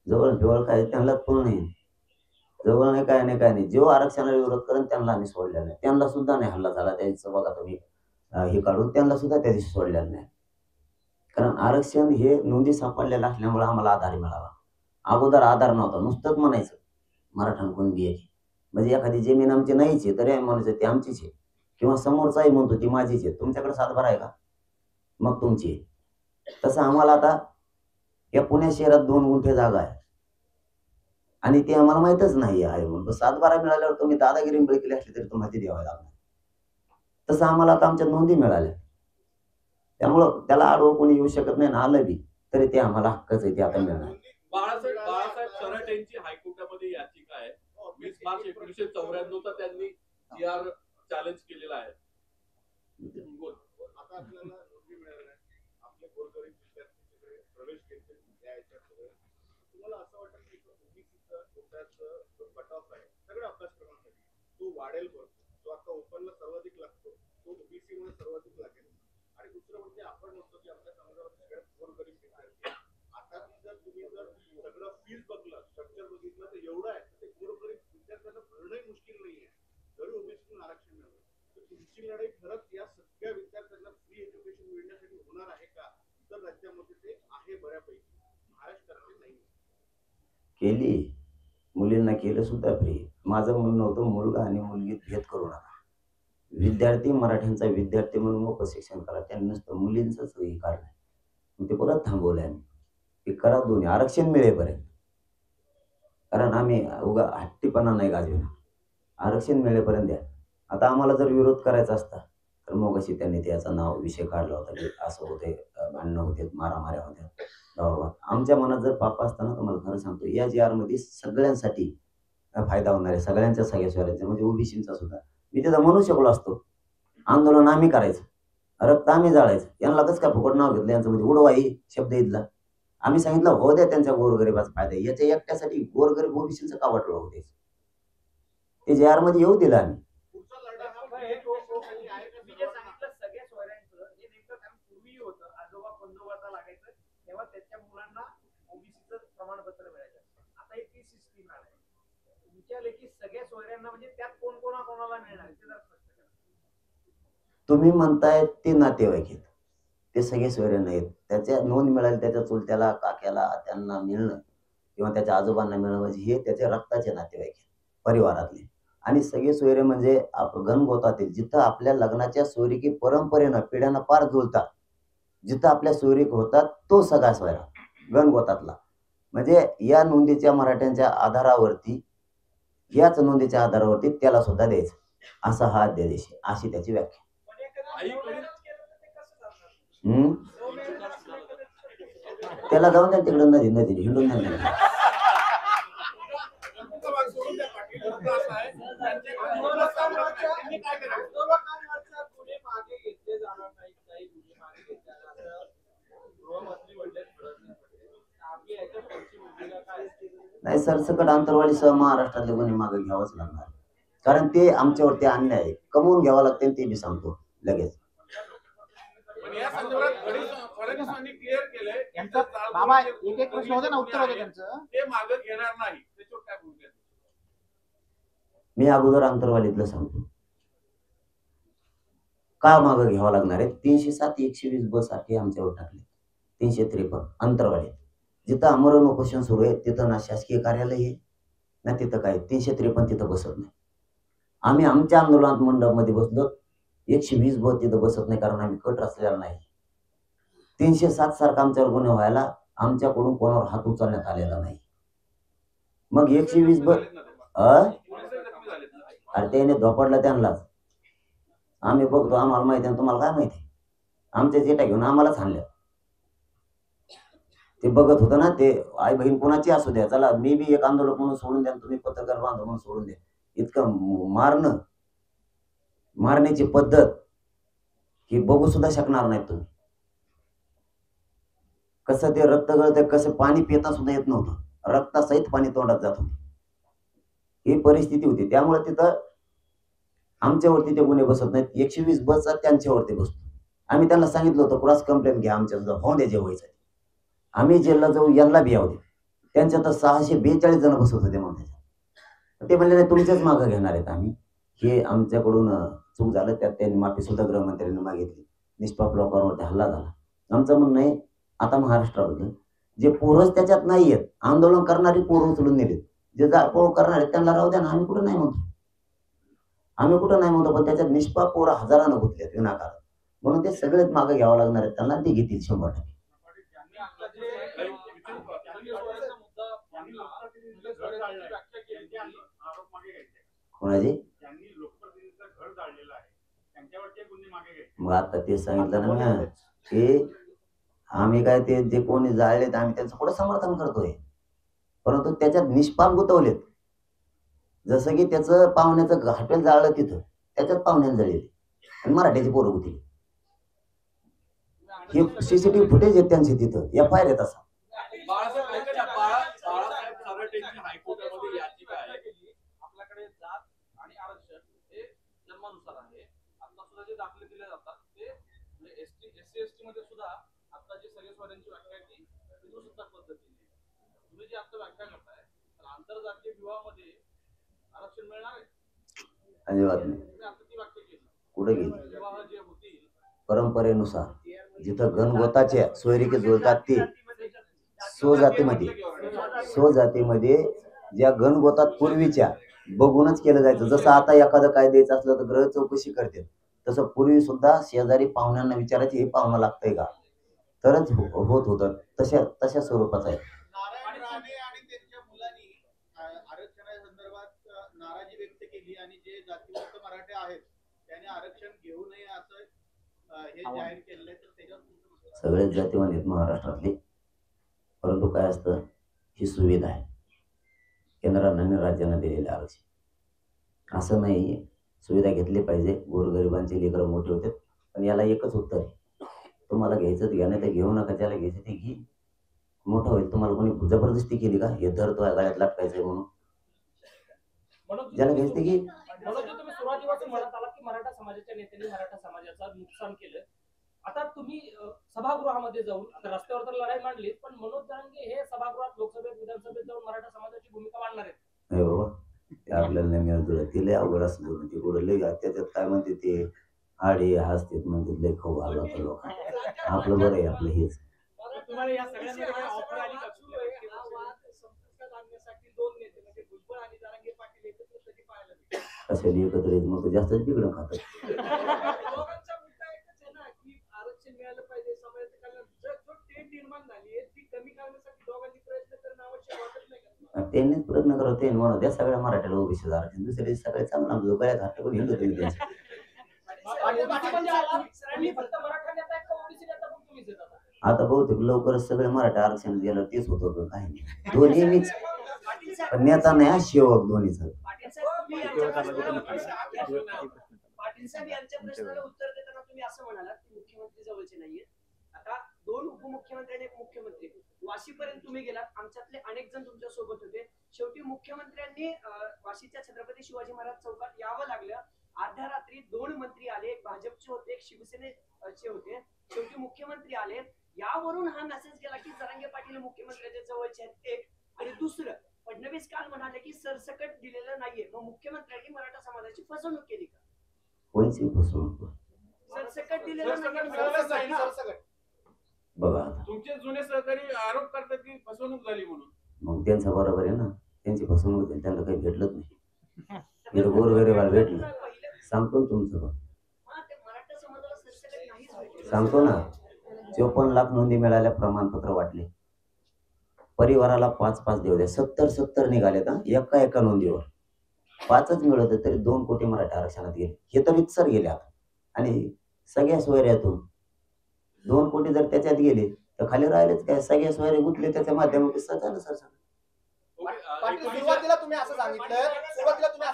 जवळ काय त्यांनाच पण नाही. जवळ नाही काय नाही. जो आरक्षणाला विरोध करेन त्यांना आम्ही सोडलेला नाही. त्यांना सुद्धा नाही हल्ला झाला त्यांचं बघा तुम्ही हे काढून त्यांना सुद्धा त्या दिवशी सोडलेलं नाही. कारण आरक्षण हे नोंदी सापडलेलं असल्यामुळे आम्हाला आधार मिळाला. अगोदर आधार नव्हता. नुसतंच म्हणायचं मराठा कोण द्यायची म्हणजे एखादी जमीन आमची नाहीच आहे तरी आम्ही म्हणायचं ती आमचीच आहे किंवा समोरचाही म्हणतो ती माझीच आहे. तुमच्याकडे 7 आहे का मग तुमची आहे. तसं आम्हाला आता या पुणे शहरात 2 गुंठे जागा आहे आणि ते आम्हाला माहीतच नाही आहे म्हणून 7 मिळाल्यावर तुम्ही दादागिरी केली असली तरी तुम्हाला ती द्यावी लागणार. तसं आम्हाला आता आमच्या नोंदी मिळाल्या त्यामुळं त्याला आडवं कोणी येऊ शकत नाही. आलं बी तरी ते आम्हाला हक्कच आहे ते आता मिळणार. बाळासाहेब शरट यांची हायकोर्टामध्ये याचिका आहे. 20 मार्च 1994 त्यांनी GR चॅलेंज केलेला आहे. आता आपल्याला नोंदी मिळाल्या आपले गोरगरीब विद्यार्थी प्रवेश घेतले तुम्हाला असं वाटतं की ओबीसीचा कोट्याचा जो कट ऑफ आहे सगळ्या अभ्यासक्रमासाठी तो वाढेल बघ. जो आता ओपनला सर्वाधिक लागतो तो ओबीसी मध्ये सर्वाधिक लागेल. आणि दुसरं म्हणजे आपण म्हणतो की आपल्या समाजावर सगळ्यात गोरगरीब विद्यार्थी आता जर तुम्ही जर सगळं फीज बघलं स्ट्रक्चर बघितलं तर एवढं आहे ते गोरगरीब विद्यार्थ्यांना भरणंही मुश्किल नाही आहे. जरी ओबीसीतून आरक्षण मिळालं तर तुमची लढाई खरंच या सगळ्या विद्यार्थ्यांना फ्री एज्युकेशन मिळण्यासाठी होणार आहे का? तर राज्यामध्ये ते आहे बऱ्यापैकी महाराष्ट्रात नाही केली. मुलींना केलं सुद्धा फ्री. माझं म्हणणं होतं मुलगा आणि मुलगी भेद करू नका. विद्यार्थी मराठ्यांचा विद्यार्थी म्हणून मोफत शिक्षण करा. त्यांनी नुसतं मुलींचंच हे काढलं ते परत थांबवलं आम्ही की करा दोन्ही आरक्षण मिळेपर्यंत. कारण आम्ही उगा हट्टीपणा नाही गाजविला. आरक्षण मिळेपर्यंत द्या. आता आम्हाला जर विरोध करायचा असता तर मग अशी त्यांनी त्याचं नाव विषय काढला होता की असं होते, भांडणं होते, मारामाऱ्या होत्या. बाबा आमच्या मनात जर पाप असताना तुम्हाला खरं सांगतो या जी आरमध्ये सगळ्यांसाठी फायदा होणार आहे, सगळ्यांच्या सगळ्या शहरांचा म्हणजे ओबीसीचा सुद्धा. मी तिथं म्हणू शकलो असतो आंदोलन आम्ही करायचं, रक्त आम्ही जाळायचं, यांना कसं काय फुकट नाव घेतलं, यांचं म्हणजे उडवाई शब्द इथला. आम्ही सांगितलं हो द्या त्यांच्या गोरगरिबाचा फायदा, याच्या एकट्यासाठी गोरगरीब ओबीसीचं का वाटलं होते ते जे आरमध्ये येऊ दिलं आम्ही. पुढचा लढा हा तुम्ही जे सांगितलं सगळ्या सोयऱ्यांचं हे नेमकं कारण पूर्वी होतं, आजोबा पंजोबाचा लागायचं तेव्हा त्याच्या मुलांना ओबीसीचं प्रमाणपत्र मिळायचं. आता ही ती सिस्टीम आहे. तुमच्या लेखी सगळ्या सोयऱ्यांना म्हणजे त्यात कोण कोणाला मिळणार ते जरा स्पष्ट करा. तुम्ही म्हणताय ते नातेवाईक आहेत, ते सगळे सोयरे नाहीत. त्याच्या नोंद मिळाली त्याच्या चुलत्याला, काक्याला, त्यांना मिळणं किंवा त्याच्या आजोबांना मिळणं म्हणजे हे त्याच्या रक्ताचे नातेवाईक आहेत, परिवारातले. आणि सगळे सोयरे म्हणजे गणगोतातील जिथं आपल्या लग्नाच्या सोयरिकी परंपरेनं पिढ्यांना पार जुळतात, जिथं आपल्या सोयरीक होतात तो सगळा सोयरा गणगोतातला. म्हणजे या नोंदीच्या मराठ्यांच्या आधारावरती, याच नोंदीच्या आधारावरती त्याला सुद्धा द्यायचं, असा हा अध्यादेश आहे, अशी त्याची व्याख्या. पण एखादा love marriage केलं तर ते कसं चालणार? हम्म Love marriage असलं तर ते कसं चालणार? त्याला जाऊन द्या तिकडं नदी हिंडून द्या. तुमचा भाग सोडून द्या पाटील. मुद्दा असा आहे, त्यांच्याकडे मुद्दा सापडत नाही. त्यांनी काय करायचं? आंदोलकांवरच्या गुन्हे मागे घेतले जाणार नाहीत, काही गुन्हे मागे घेतले जाणार असं गृहमंत्री म्हणले फडणवीस. आपली याच्या पुढची भूमिका काय असते? नाही, सरसकट आंतरवालीसह महाराष्ट्रातले गुन्हे मागे घ्यावंच लागणार, कारण ते आमच्यावरती अन्याय आहे, कमवून घ्यावं लागते ते बी सांगतो लगेच. पण या संदर्भात फडणवीसांनी क्लिअर केलंय की यांचा जर जाळपोळ बाबा जे एक प्रश्न होता ना, उत्तर होतं आहे, त्यांचं. ते मागे घेणार नाही. त्याच्यावर काय भूमिका आहे? मी अगोदर आंतरवालीतलं सांगतो का मागं घ्यावं लागणार आहे. 307 120 बस सारखे आमच्यावर टाकले, 353 अंतरवाली. जिथं आमरण उपोषण सुरू आहे तिथं ना शासकीय कार्यालय आहे ना तिथं काय 353 तिथं बसत नाही. आम्ही आमच्या आंदोलनात मंडपमध्ये बसलो, 120 बस तिथं बसत नाही कारण आम्ही कट रचलेला नाही. 307 सारखा आमच्यावर गुन्हे व्हायला आमच्याकडून कोणावर हात उचलण्यात आलेला नाही. मग 120 बस पोलिस जखमी झालेत ना. अरे त्याने धोपडलं त्यांनाच. आम्ही बघतो, आम्हाला माहिती आहे, तुम्हाला काय माहिती, आमच्या जेटा घेऊन आम्हालाच हाणल्या. ते बघत होतं ना, ते आई बहीण कोणाची असू द्या, चला मी बी एक आंदोलक म्हणून सोडून द्या, तुम्ही पत्रकार बांधव म्हणून सोडून द्या. इतकं मारण्याची पद्धत ही बघू सुद्धा शकणार नाही तुम्ही. कसं ते रक्त गळतं, कसं पाणी पिता सुद्धा येत नव्हतं, रक्तासहित पाणी तोंडात जात होतं, ही परिस्थिती होती. त्यामुळे तिथं आमच्यावरती ते गुन्हे बसत नाहीत. 120 बसचा त्यांच्यावरती बसतो. आम्ही त्यांना सांगितलं होतं क्रॉस कंप्लेंट घ्या आमच्या सुद्धा, होऊन द्या जे व्हायचं. आम्ही जेलला जाऊ, यांना बी यावं दे. त्यांच्या तर 642 जण बसत होते म्हणून त्याच्यात. ते म्हणले नाही तुमच्याच मागं घेणार आहेत आम्ही, हे आमच्याकडून चूक झालं. त्यात त्यांनी माफी सुद्धा गृहमंत्र्यांनी मागितली. निष्पाप लोकांवरती हल्ला झाला. आमचं म्हणणं आहे आता महाराष्ट्राबद्दल जे पोरच त्याच्यात नाही आहेत, आंदोलन करणारी पोरं उचलून नेलेत, जे जाळपोळ करणार आहेत त्यांना राहू द्या ना. आम्ही कुठं नाही म्हणतो, पण त्याच्यात निष्पाप पोरं हजारानं गुंतलेत विनाकारण, म्हणून ते सगळेच मागे घ्यावं लागणार आहेत त्यांना. ते घेतील 100%. ज्यांनी आता जे सगळीवरचा मुद्दा मांडला, म्हणजे सगळ्यांची व्याख्या केली की आरोप मागे घ्यायचे. कोणाचे ज्यांनी लोकप्रतिनिधीचं घर जाळलेलं आहे त्यांच्यावरचे गुन्हे मागे घ्यायचे. मग आता ते सांगितलं ना मी, की आम्ही काय ते जे कोणी जाळलेत आम्ही त्यांचं पुढे समर्थन करतोय, परंतु त्याच्यात निष्पाप गुतवलेत. जसं की त्याचं पाहुण्याचं हॉटेल जाळलं तिथं, त्याच्यात पाहुण्याने जळलेले आणि मराठ्याची पोरं गुतली. हे CCTV फुटेज आहेत त्यांचे, तिथं FIR आहेत. असा बाळासाहेब ऐका ना, बाळासाहेब खराटेंची हायकोर्टामध्ये याचिका आहे की आपल्याकडे जात आणि आरक्षण हे जन्मानुसार आहे. आता सुद्धा जे दाखले दिले जातात ते म्हणजे SC ST मध्ये सुद्धा आता जी सगळे सोयऱ्यांची व्याख्या आहे ती हिंदुसत्ताक पद्धतीने. तुम्ही जी आता व्याख्या करताय तर आंतरजातीय विवाहामध्ये आरक्षण मिळणार आहे? अजिबात नाही. तुम्ही आता ती व्याख्या केली. कुठे गेली? विवाह जे होतील परंपरेनुसार जिथं गणगोताच्या सोयरिके जुळतात ते स्वजातीमध्ये ज्या गणगोतात पूर्वीच्या बघूनच केलं जायचं. जसं आता एखादं काय द्यायचं असलं तर ग्रह चौकशी करते, तसं पूर्वी सुद्धा शेजारी पाहुण्यांना विचारायचे हे पाहुणं लागतंय का, तरच होत होतं. तशा स्वरूपाचं आहे. नारायण राणे आणि त्यांच्या मुलांनी आरक्षणा संदर्भात नाराजी व्यक्त केली आणि जे जातीवंत मराठे आहेत त्याने आरक्षण घेऊ नये असं हे जाहीर केलेलं आहे, तर त्याच्यावर तुमचं मत काय? सगळेच जातीवान आहेत महाराष्ट्रातले, परंतु काय असतं, ही सुविधा आहे केंद्रानं आणि राज्यानं दिलेलं आरक्षण. असं नाही सुविधा घेतली पाहिजे, गोरगरिबांचे लेकरं मोठे होते. पण याला एकच उत्तर आहे, तुम्हाला घ्यायचं तर घ्या, नाही तर घेऊ नका. ज्याला घ्यायचं ते घे, मोठं होईल. तुम्हाला कोणी जबरदस्ती केली का हे धर तो गळ्यात लटकायचंय म्हणून? ज्याला घ्यायचं ते घे. तुम्ही सुरुवातीपासून म्हणत आलात की मराठा समाजाच्या नेत्यांनी मराठा समाजाचं नुकसान केलं. आता तुम्ही सभागृहामध्ये जाऊन आता रस्त्यावर तर लढाई मांडली, पण मनोज जरांगे हे सभागृहात लोकसभेत विधानसभेत जाऊन मराठा समाजाची भूमिका मांडणार आहेत. नाही बाबा, ते आपल्याला नाही मिळत. ते लय अवघड असं बोलून ते कुठं लय त्याच्यात काय म्हणते ते आडे हसतेत म्हणते लय खाऊ घालला होता लोक. आपलं बरं आहे, आपलं हेच. तुम्हाला या सगळ्यांमध्ये काही ऑफर आली का कुठल्या? हा वाद संपुष्टात आणण्यासाठी दोन नेते म्हणजे भुजबळ आणि जरांगे पाटील एकत्र कधी पाहायला मिळाले? कशाला एकत्र येत, मग जास्तच बिघडं खातात. दोघांचा मुद्दा एकच आहे ना की आरक्षण मिळालं पाहिजे, समाजाचं कल्याण. जो तेढ निर्माण झाली आहे ती कमी करण्यासाठी दोघांनी प्रयत्न करणं आवश्यक वाटत नाही का? त्यांनीच प्रयत्न करत ते म्हणून त्या सगळ्या मराठ्याला ओबीसी आरक्षण. दुसऱ्या दिवशी सगळे चांगला आमचं गळ्यात हात टाकून हिंडत होते त्यांचे. सरांनी फक्त मराठा नेता आहे का ओबीसी नेता पण तुम्हीच आहेत आता? आता बहुतेक लवकरच सगळे मराठा आरक्षण गेलं तेच होतं का काही नाही. दोन्ही मीच, पण नेता नाही हा, सेवक दोन्हीच. पाटील साहेब यांच्या प्रश्नाला उत्तर देताना तुम्ही असं म्हणालात की मुख्यमंत्री जवळचे नाहीये. आता दोन उपमुख्यमंत्री आणि एक मुख्यमंत्री वाशीपर्यंत तुम्ही गेलात, आमच्यातले अनेक जण तुमच्या सोबत होते. शेवटी मुख्यमंत्र्यांनी वाशीच्या छत्रपती शिवाजी महाराज चौकात यावं लागलं. अर्ध्या रात्री दोन मंत्री आले, एक भाजपचे होते, एक शिवसेनेचे होते. शेवटी मुख्यमंत्री आले. यावरून हा मेसेज गेला की जरांगे पाटील मुख्यमंत्र्यांच्या जवळचे आहेत. एक आणि दुसरं, फडणवीस काल म्हणाले की सरसकट दिलेलं नाहीये. मग मुख्यमंत्र्यांनी मराठा समाजाची फसवणूक केली का? कोणची फसवणूक? सरसकट दिलेलं सरसकट. नाहीये. बघा आता, तुमचे जुने सहकारी आरोप करतात की फसवणूक झाली म्हणून. मग त्यांचा बरोबर आहे ना, त्यांची फसवणूक झाली, त्यांना काही भेटलंच नाही. इथं गोरगरिबाला भेटलं. सांगतो ना तुमचं पण, हा, ते मराठा समाजाला सरसकट नाहीच भेटलं. सांगतो ना. 54 लाख नोंदी मिळाल्या, प्रमाणपत्र वाटले. परिवाराला 5-5 देऊ द्या. 70 निघालेत हा, एका नोंदीवर 5च मिळत तरी 2 कोटी मराठा आरक्षणात गेले. हे तर इतसर गेले आता. आणि सगळ्या सोयऱ्यातून 2 कोटी जर त्याच्यात गेले तर खाली राहिलेच काय? सगळ्या सोयरे गुंतले त्याच्या माध्यमातून झालं सर. पाटील, सुरुवातीला तुम्ही असं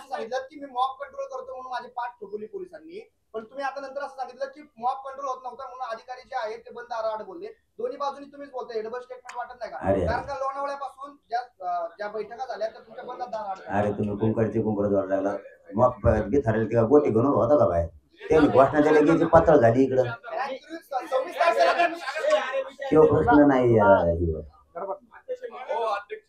सांगितलं की मी मॉब कंट्रोल करतो म्हणून माझी पाठ ठोकवली पोलिसांनी. पण तुम्ही आता नंतर असं सांगितलं की मॉब कंट्रोल होत नव्हता म्हणून अधिकारी जे आहेत ते बंद आराड बोलले. दोन्ही बाजूनी तुम्हीच बोलताय. डबल स्टेटमेंट वाटत नाही का? अरे. कारण का लोणावळ्यापासून ज्या बैठका झाल्या त्या तुमच्या बंद दाराड. अरे तुम्ही कुंकड जोड लागला. मग बी ठरेल किंवा गोटी घेऊन होता का बाहेर? त्यांनी घोषणा दिल्या की जी पातळ झाली इकडं. 26 तारखेला तो प्रश्न नाही हो अध्यक्ष,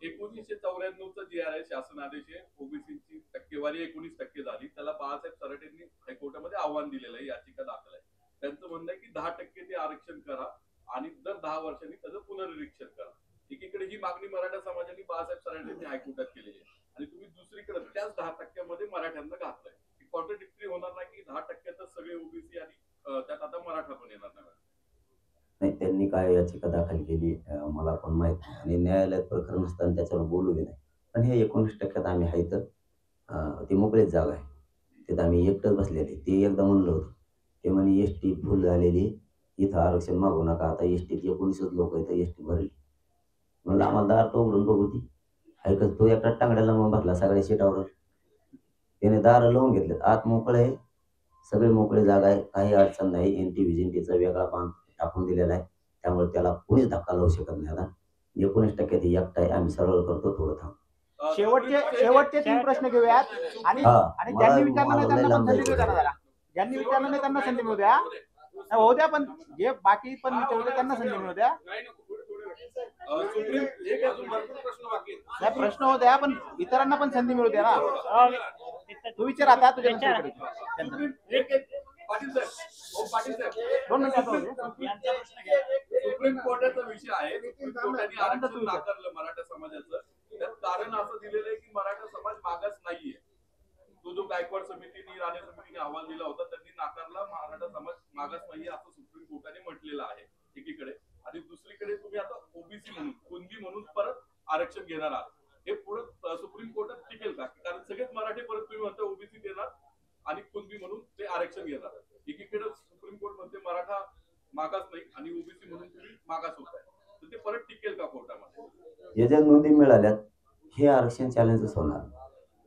1994चा जी आर आहे, शासन आदेश आहे, ओबीसीची टक्केवारी 19% झाली. त्याला बाळासाहेब सराटेंनी हायकोर्टामध्ये आव्हान दिलेलं आहे, याचिका दाखल आहे. त्यांचं म्हणणं आहे की 10% ते आरक्षण करा आणि दर 10 वर्षांनी त्याचं पुनर्निरीक्षण करा. एकीकडे ही मागणी मराठा समाजाने बाळासाहेब सराटेंनी हायकोर्टात केलेली आहे आणि तुम्ही दुसरीकडे त्याच 10% मराठ्यांना घातलंय. कॉन्ट्रडिक्टरी होणार नाही की 10% सगळे ओबीसी आणि त्यात आता मराठा पण येणार नाही? नाही, त्यांनी काय याचिका दाखल केली मला पण माहित नाही आणि न्यायालयात प्रकरण असताना त्याच्यावर बोलू बी नाही. पण हे 19% आम्ही आहे तर ती मोकळीच जागा आहे, तिथं आम्ही एकटंच बसलेले. ते एकदा म्हणलं होतं, ते म्हणे एसटी फुल झालेली, इथं आरक्षण मागू नका. आता एसटीत 19च लोक आहेत, एसटी भरली. म्हणलं आम्हाला दार तो उघडून बघू ती ऐकत. तो एकटा टांगड्याला मग बसला सगळ्या सीटावर. त्याने दार लावून घेतलेत, आत मोकळे आहे, सगळे मोकळी जागा आहे, काही अडचण नाही. एनटी वेगळा बांध टाकून दिलेला आहे, त्यामुळे त्याला कोणीच धक्का लावू शकत नाही. आता 19% ती एकटा आहे. आम्ही सरळ करतो, थोडं थांब. शेवटचे 3 प्रश्न घेऊयात आणि ज्यांनी विचारलं नाही त्यांना पण संधी देऊ द्या. ज्यांनी विचारलं नाही त्यांना संधी मिळू द्या. होऊ द्या, पण जे बाकी पण विचारले त्यांना संधी मिळू द्या. प्रश्न होऊ द्या, पण इतरांना पण संधी मिळू द्या ना. तू विचार आता तुझ्या सुप्रीम कोर्टाचा विषय आहे. सुप्रीम कोर्टाने आरक्षण नाकारलं मराठा समाजाचं. त्यात कारण असं दिलेलं आहे की मराठा समाज मागास नाहीये. तो जो गायकवाड समितीने, राणे समितीने अहवाल दिला होता, त्यांनी नाकारला. मराठा समाज मागास नाहीये असं सुप्रीम कोर्टाने म्हटलेलं आहे एकीकडे. आणि दुसरीकडे तुम्ही आता ओबीसी म्हणून, कुणबी म्हणून परत आरक्षण घेणार आहात. हे पुढे सुप्रीम कोर्टात टिकेल का? कारण सगळेच मराठी परत तुम्ही म्हणता ओबीसी देणार आणि कुणबी म्हणून आरक्षण घेणार. एकीकडे सुप्रीम कोर्ट म्हणते मराठा मागास नाही आणि ओबीसी म्हणून तुम्ही मागास होताय, तर ते परत टिकेल का कोर्टामध्ये? जे ज्या नोंदी मिळाल्यात हे आरक्षण चॅलेंजच होणार.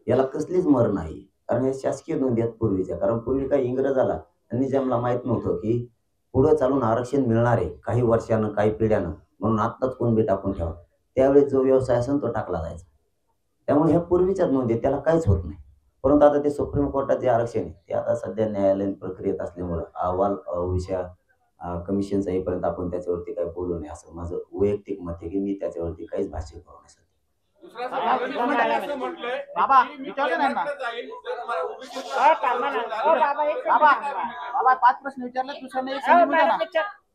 याला कसलीच मर नाही, कारण हे शासकीय नोंदी आहेत पूर्वीच्या. कारण पूर्वी काही इंग्रज आला आणि निजामला माहित नव्हतं की पुढे चालून आरक्षण मिळणार आहे काही वर्षानं काही पिढ्यानं, म्हणून आत्ताच कोण बी टाकून ठेवा. त्यावेळेस जो व्यवसाय असेल तो टाकला जायचा. त्यामुळे ह्या पूर्वीच्याच नोंदी त्याला काहीच होत नाही. परंतु आता ते सुप्रीम कोर्टात जे आरक्षण आहे ते आता सध्या न्यायालयीन प्रक्रियेत असल्यामुळं अहवाल विषय कमिशनचा येईपर्यंत आपण त्याच्यावरती काही बोलू नये असं माझं वैयक्तिक मत आहे की मी त्याच्यावरती काहीच भाष्य करू नये. दुसरा सवाल असं म्हटलंय बाबा, की मी विचारलं नाही ना. कोर्टात जाईन, जर मला OBC बाबा 5 प्रश्न विचारले, दुसऱ्यांना एक संधी मिळते ना.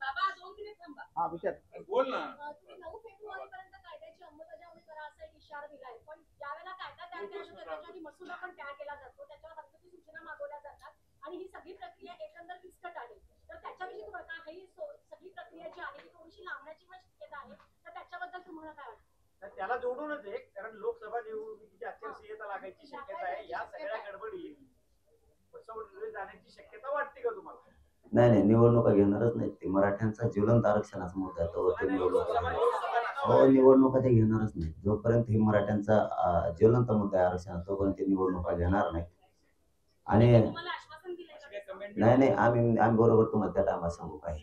बाबा 2 मिनिट थांबा. हा विचार. बोल ना. तुम्ही 9 फेब्रुवारीपर्यंत कायद्याची अंमलबजावणी करा असा एक इशारा दिलाय, पण ज्यावेळेला कायदा तयार केला जातो त्याच्या आधी मसुदा पण तयार केला जातो, त्याच्यावर हरकती सूचना मागवल्या जातात आणि ही सगळी प्रक्रिया एकंदर किचकट आहे. तर त्याच्याविषयी तुम्हाला काय, ही सगळी प्रक्रिया जी आहे ती थोडीशी लांबण्याची पण शक्यता आहे, तर त्याच्याबद्दल तुम्हाला काय वाटतं? त्याला जोडूनच आहे, कारण लोकसभा निवडणुकीची आचारसंहिता लागायची शक्यता आहे. या सगळ्या गडबडी फसवणुकीकडे जाण्याची शक्यता वाटते का तुम्हाला? नाही नाही, निवडणुका घेणारच नाहीत. ते मराठ्यांचा ज्वलंत आरक्षणाचा मुद्दा आहे, तो ते निवडणुका हो निवडणुका ते घेणारच नाही. जोपर्यंत हे मराठ्यांचा ज्वलंत मुद्दा आहे आरक्षणाचा तोपर्यंत ते निवडणुका घेणार नाही. आणि तुम्हाला आश्वासन दिलंय का? नाही नाही, आम्ही बरोबर तुम्हाला त्या टायमात सांगू काय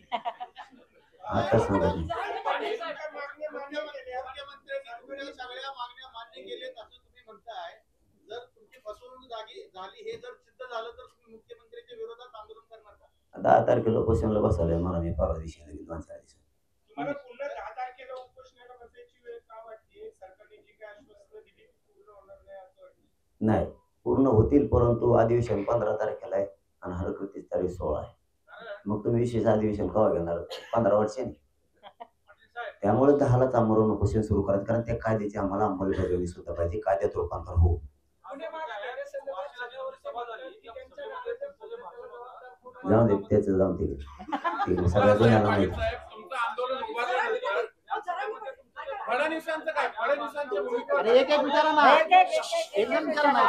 आता सांगत नाही. मुख्यमंत्र्यांनी सगळ्या मागण्या मान्य केल्यात असं तुम्ही म्हणताय. जर तुमची फसवणूक झाली हे जर सिद्ध झालं तर तुम्ही मुख्यमंत्र्यांच्या विरोधात आंदोलन करणार का? 10 तारखेला उपोषणाला बसवलंय मला मी परवा दिवशी 2-4 दिवसात. तुम्हाला पुन्हा 10 तारखेला उपोषणाला बसायची वेळ का वाटते? सरकारने जी काय आश्वासनं दिली ती पूर्ण होणार नाही असं वाटतं? नाही, पूर्ण होतील, परंतु अधिवेशन 15 तारखेला आहे आणि हरकतीची तारीख 16 आहे. मग तुम्ही विशेष अधिवेशन केव्हा घेणार? 15 वर्षांनी. त्यामुळे 10लाच आमरण उपोषण सुरू करायचं, कारण त्या कायद्याची आम्हाला अंमलबजावणी सुद्धा पाहिजे, कायद्यात रूपांतर हो. जाऊ दे त्याचं, जाऊ दे सगळ्या जणांना माहिती. तुमचं आंदोलन उभा झाल्यानंतर फडणवीसांचं काय? फडणवीसांच्या भूमिकेवर अरे एक विचारा ना. एक विचारा ना.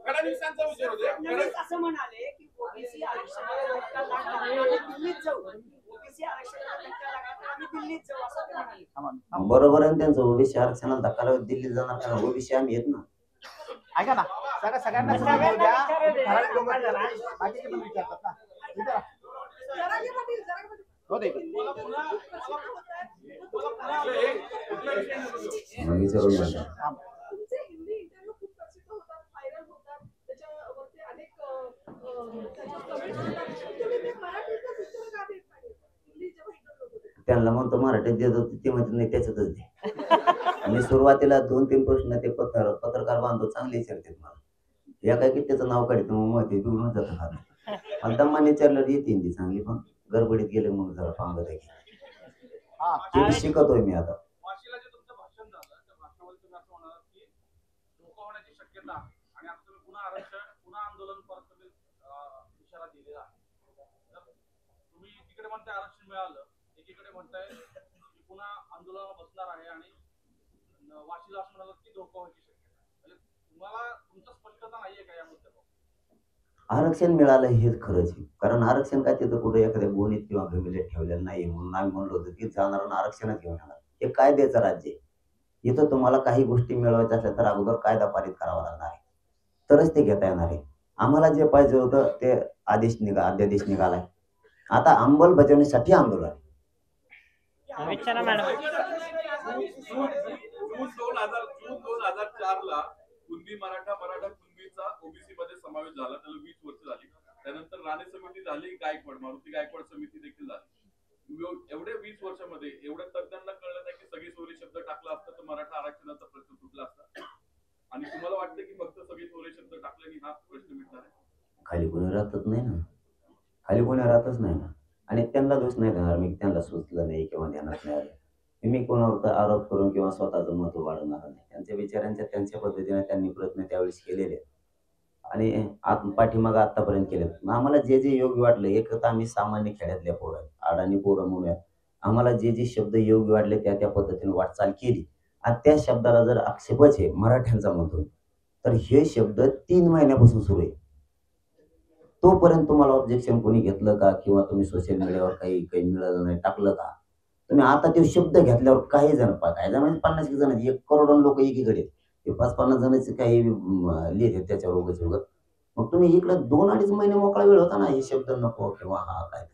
फडणवीसांचा विचार होते. फडणवीस असं म्हणाले की ओबीसी आरक्षणाला धक्का लागला तर आम्ही दिल्लीत जाऊ. ओबीसी आरक्षणाला धक्का लागला तर आम्ही दिल्लीत जाऊ असं ते म्हणाले. बरोबर आहे ना त्यांचं. ओबीसी आरक्षणाला धक्का लावून दिल्लीत जाणार, कारण ओबीसी आम्ही येत ना. ऐका ना, सगळ्यांना संधी देऊ द्या. ठराविक लोकं बाकीचे पण विचारतात ना. विचारा. हो दे. मग विचारून म्हणतात. तुमचे हिंदी इंटरव्ह्यू खूप प्रसिद्ध होतात, व्हायरल होतात, त्याच्यावरती अनेक comments येतात. तुम्ही ते मराठीतच उत्तर का देत नाही? हिंदी जेव्हा इंटरव्ह्यू होतो त्यांना म्हणतो मराठीत देत होते, ते म्हणते नाही त्याच्यातच दे. मी सुरुवातीला 2-3 प्रश्न ते पत्रकार बांधव चांगले विचारतात मला. या काय की त्याचं नाव काढत मग ते बिघडून जातं खात. पण दम्माने विचारलं येते हिंदी चांगली, पण गडबडीत गेले म्हणून जरा पांगत आहे. ते शिकतोय मी आता. वाशीला जे तुमचं भाषण झालं त्या भाषणामध्ये तुम्ही असं म्हणालात की धोका होण्याची शक्यता आहे आणि आता तुम्ही पुन्हा आंदोलन परत तुम्ही इशारा दिलेला आहे. तर तुम्ही एकीकडे म्हणताय आरक्षण मिळालं, एकीकडे म्हणताय की पुन्हा आंदोलनाला बसणार आहे आणि वाशीला असं म्हणालात की धोका व्हायची शक्यता आहे. म्हणजे तुम्हाला तुमचं स्पष्टता नाहीये का या मुद्द्यावर? आरक्षण मिळालं हेच खरंच आहे. कारण आरक्षण काय तिथं कुठे एखाद्या गोणीत किंवा घमिल्यात ठेवलेलं नाही, म्हणून आम्ही म्हणलो होतो की जाणाऱ्यांना आरक्षणच घेऊन येणार. हे कायद्याचं राज्य आहे. इथं तुम्हाला काही गोष्टी मिळवायच्या असल्या तर अगोदर कायदा पारित करावा लागणार आहे, तरच ते घेता येणार आहे. आम्हाला जे पाहिजे होतं ते अध्यादेश निघालाय. आता अंमलबजावणीसाठी आंदोलन. जून 2004 ला कुणबी मराठा कुणबीचा ओबीसी मध्ये समावेश झाला. त्याला 20 वर्ष झाली. त्यानंतर राणे समिती झाली, गायकवाड मारुती गायकवाड समिती देखील झाली. एवढ्या 20 वर्षामध्ये एवढ्या तज्ञांना कळलं नाही की सगळी सोयरी शब्द टाकला असता तर मराठा आरक्षणाचा प्रश्न सुटला असता. आणि तुम्हाला वाटतं की फक्त सगळी सोयरी शब्द टाकल्याने हा प्रश्न मिटणार आहे? खाली कोणी राहतच नाही ना, खाली कोणी राहतच नाही ना. आणि त्यांना दोष नाही देणार मी, त्यांना सुचलं नाही किंवा ध्यानात नाही आलं. मी कोणावर आरोप करून किंवा स्वतःचं महत्व वाढवणार नाही. त्यांच्या विचारांच्या त्यांच्या पद्धतीने त्यांनी प्रयत्न त्यावेळेस केलेले आणि पाठीमागं आतापर्यंत केलेत. आम्हाला जे जे योग्य वाटलं, एक तर आम्ही सामान्य खेड्यातल्या पोरं अडाणी पोरं म्हणूयात, आम्हाला जे जे शब्द योग्य वाटले त्या पद्धतीने वाटचाल केली. आणि त्या शब्दाला जर आक्षेपच आहे मराठ्यांचा म्हणतो, तर हे शब्द 3 महिन्यापासून सुरू आहे. तोपर्यंत तुम्हाला ऑब्जेक्शन कोणी घेतलं का, किंवा तुम्ही सोशल मीडियावर काही काही मिळालं नाही टाकलं का? तुम्ही आता ते शब्द घेतल्यावर काही जण काही जण म्हणजे 50 जण 1 करोड लोक एकीकडे, ते 5-50 जणांचे काही लिहिते त्याच्यावर उगाच उगाच. मग तुम्ही इकडे 2-2.5 महिने मोकळा वेळ होता ना, हे शब्द नको किंवा हा काय.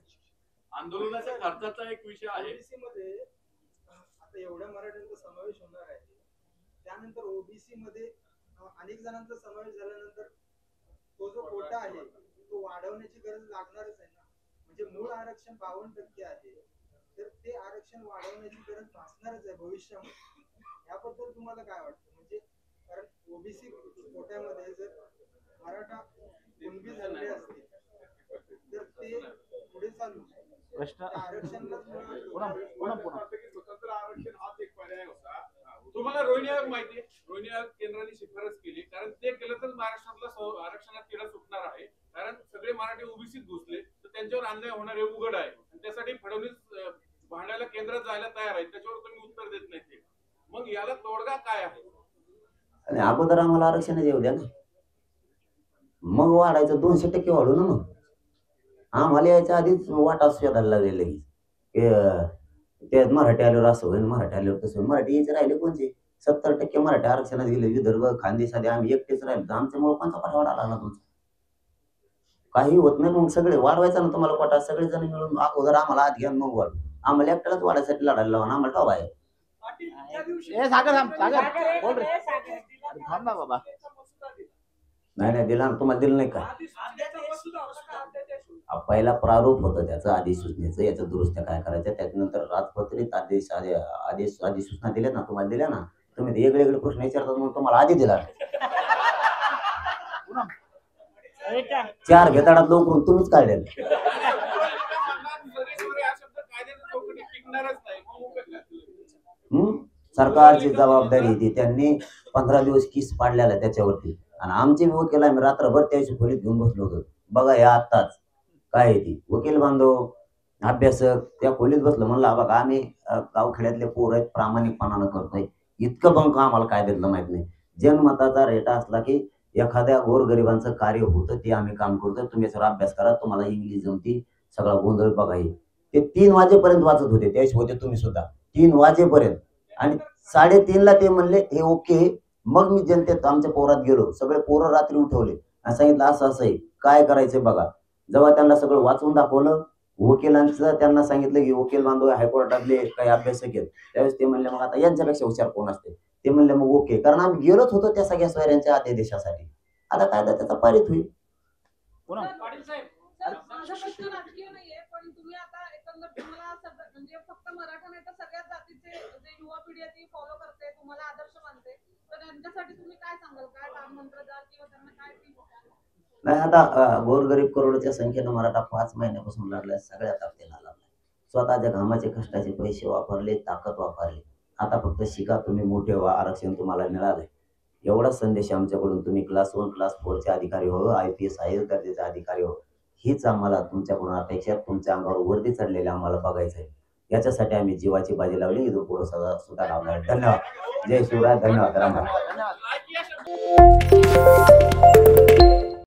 आंदोलनाच्या खर्चाचा एक विषय आहे. ओबीसी मध्ये आता एवढ्या मराठ्यांचा समावेश होणार आहे, त्यानंतर ओबीसी मध्ये अनेक जणांचा समावेश झाल्यानंतर तो जो कोटा आहे तो वाढवण्याची गरज लागणारच आहे ना. म्हणजे मूळ आरक्षण 52% आहे, तर ते आरक्षण वाढवण्याची गरज भासणारच आहे भविष्यामध्ये. याबद्दल तुम्हाला काय वाटतं? म्हणजे कारण ओबीसी कोट्यामध्ये जर मराठा कुणबी झाले असतील तर ते पुढे चालू स्वतंत्र आरक्षण हाच एक पर्याय होता. तुम्हाला रोहिणी आयोग माहिती आहे? रोहिणी आयोग केंद्राने शिफारस केली, कारण ते केलं तर महाराष्ट्रातला आरक्षणात तिढा सुटणार आहे. कारण सगळे मराठी ओबीसीत घुसले तर त्यांच्यावर अन्याय होणार हे उघड आहे. त्यासाठी फडणवीस भांडायला केंद्रात जायला तयार आहे, त्याच्यावर तुम्ही उत्तर देत नाही ते. मग याला तोडगा काय आहे? आणि अगोदर आम्हाला आरक्षण येऊ द्या ना, मग वाढायचं 200% वाढू ना. मग आम्हाला यायच्या आधीच वाटा शोधायला लागलेलं की ते मराठी आल्यावर असं होईल, मराठी आल्यावर तसं होईल. मराठी यायचे राहिले कोणते? 70% मराठी आरक्षणात गेले. विदर्भ खानदेश आधी आम्ही एकटेच राहिलो, तर आमच्यामुळे कोणता पाठा वाढा लागला तुमचा? काही होत नाही. मग सगळे वाढवायचा ना तुम्हाला कोटा, सगळेजण मिळून अगोदर आम्हाला आत घ्या मग वाढू. आम्हाला एकट्यालाच वाढायसाठी लढायला लावा ना, आम्हाला ठेवा आहे. नाही दिला ना, तुम्हाला दिलं नाही का? पहिला प्रारूप होतं त्याचं अधिसूचनेचं, याच्या दुरुस्त्या काय करायच्या, त्याच्यानंतर राजपत्रित अधिसूचना दिल्या ना, तुम्हाला दिल्या ना. तुम्ही वेगवेगळे प्रश्न विचारतात म्हणून तुम्हाला आधी दिला. 4 घेताडात लवकरून तुम्हीच काढले. सरकारची जबाबदारी होती, त्यांनी 15 दिवस किस पाडलेला त्याच्यावरती. आणि आमचे वकील आम्ही रात्रभर त्याची खोलीत घेऊन बसलो होतो. बघा या आत्ताच काय आहे ती, वकील बांधव अभ्यासक त्या खोलीत बसलो. म्हणलं बघा आम्ही गावखेड्यातले पोर आहेत, प्रामाणिकपणानं करतोय, इतकं बंक आम्हाला काय देतलं माहित नाही. जनमताचा रेटा असला की एखाद्या गोरगरिबांचं कार्य होतं ते आम्ही काम करतोय, तुम्ही याच्यावर अभ्यास करा, तुम्हाला इंग्लिश जमती, सगळा गोंधळ बघा. ते 3 वाजेपर्यंत वाचत होते, त्यावेळेस होते तुम्ही सुद्धा 3 वाजेपर्यंत. आणि 3:30ला ते म्हणले हे ओके. मग मी जनतेत आमच्या पोरात गेलो, सगळे पोरं रात्री उठवले आणि सांगितलं असं असं आहे, काय करायचंय बघा. जेव्हा त्यांना सगळं वाचून दाखवलं, वकिलांचं त्यांना सांगितलं की वकील बांधव हायकोर्टातले काही अभ्यासक आहेत, त्यावेळेस ते म्हणले मग आता यांच्यापेक्षा हुशार कोण असते? ते म्हणले मग ओके, कारण आम्ही गेलोच होतो त्या सगळ्या सोयऱ्यांच्या आदेशासाठी. आता कायदा त्याचा पारित होईल. माझा प्रश्न राजकीय नाहीये, पण तुम्ही आता एकंदर तुम्हाला म्हणजे फक्त मराठा नाही तर सगळ्याच जातीचे जे युवा पिढी आहे ती फॉलो करते, तुम्हाला आदर्श मानते, तर त्यांच्यासाठी तुम्ही काय सांगाल? काय मंत्र द्याल किंवा त्यांना काय नाही? आता गोरगरीब करोडच्या संख्येनं मराठा 5 महिन्यापासून लढलाय, सगळ्या ताकदीला लागलाय. स्वतःच्या घामाचे कष्टाचे पैसे वापरले, ताकद वापरली. आता फक्त शिका, तुम्ही मोठे व्हा, आरक्षण तुम्हाला मिळालंय. एवढाच संदेश आमच्याकडून. तुम्ही क्लास 1 क्लास 4चे अधिकारी हो, IPS IAS दर्जाचे अधिकारी हो, हीच आम्हाला तुमच्याकडून अपेक्षा. तुमच्या अंगावर वर्दी चढलेले आम्हाला बघायचं आहे. याच्यासाठी आम्ही जीवाची बाजी लावली, इथून पुढे सुद्धा लावणार. धन्यवाद. जय शिवराय. धन्यवाद. राम राम.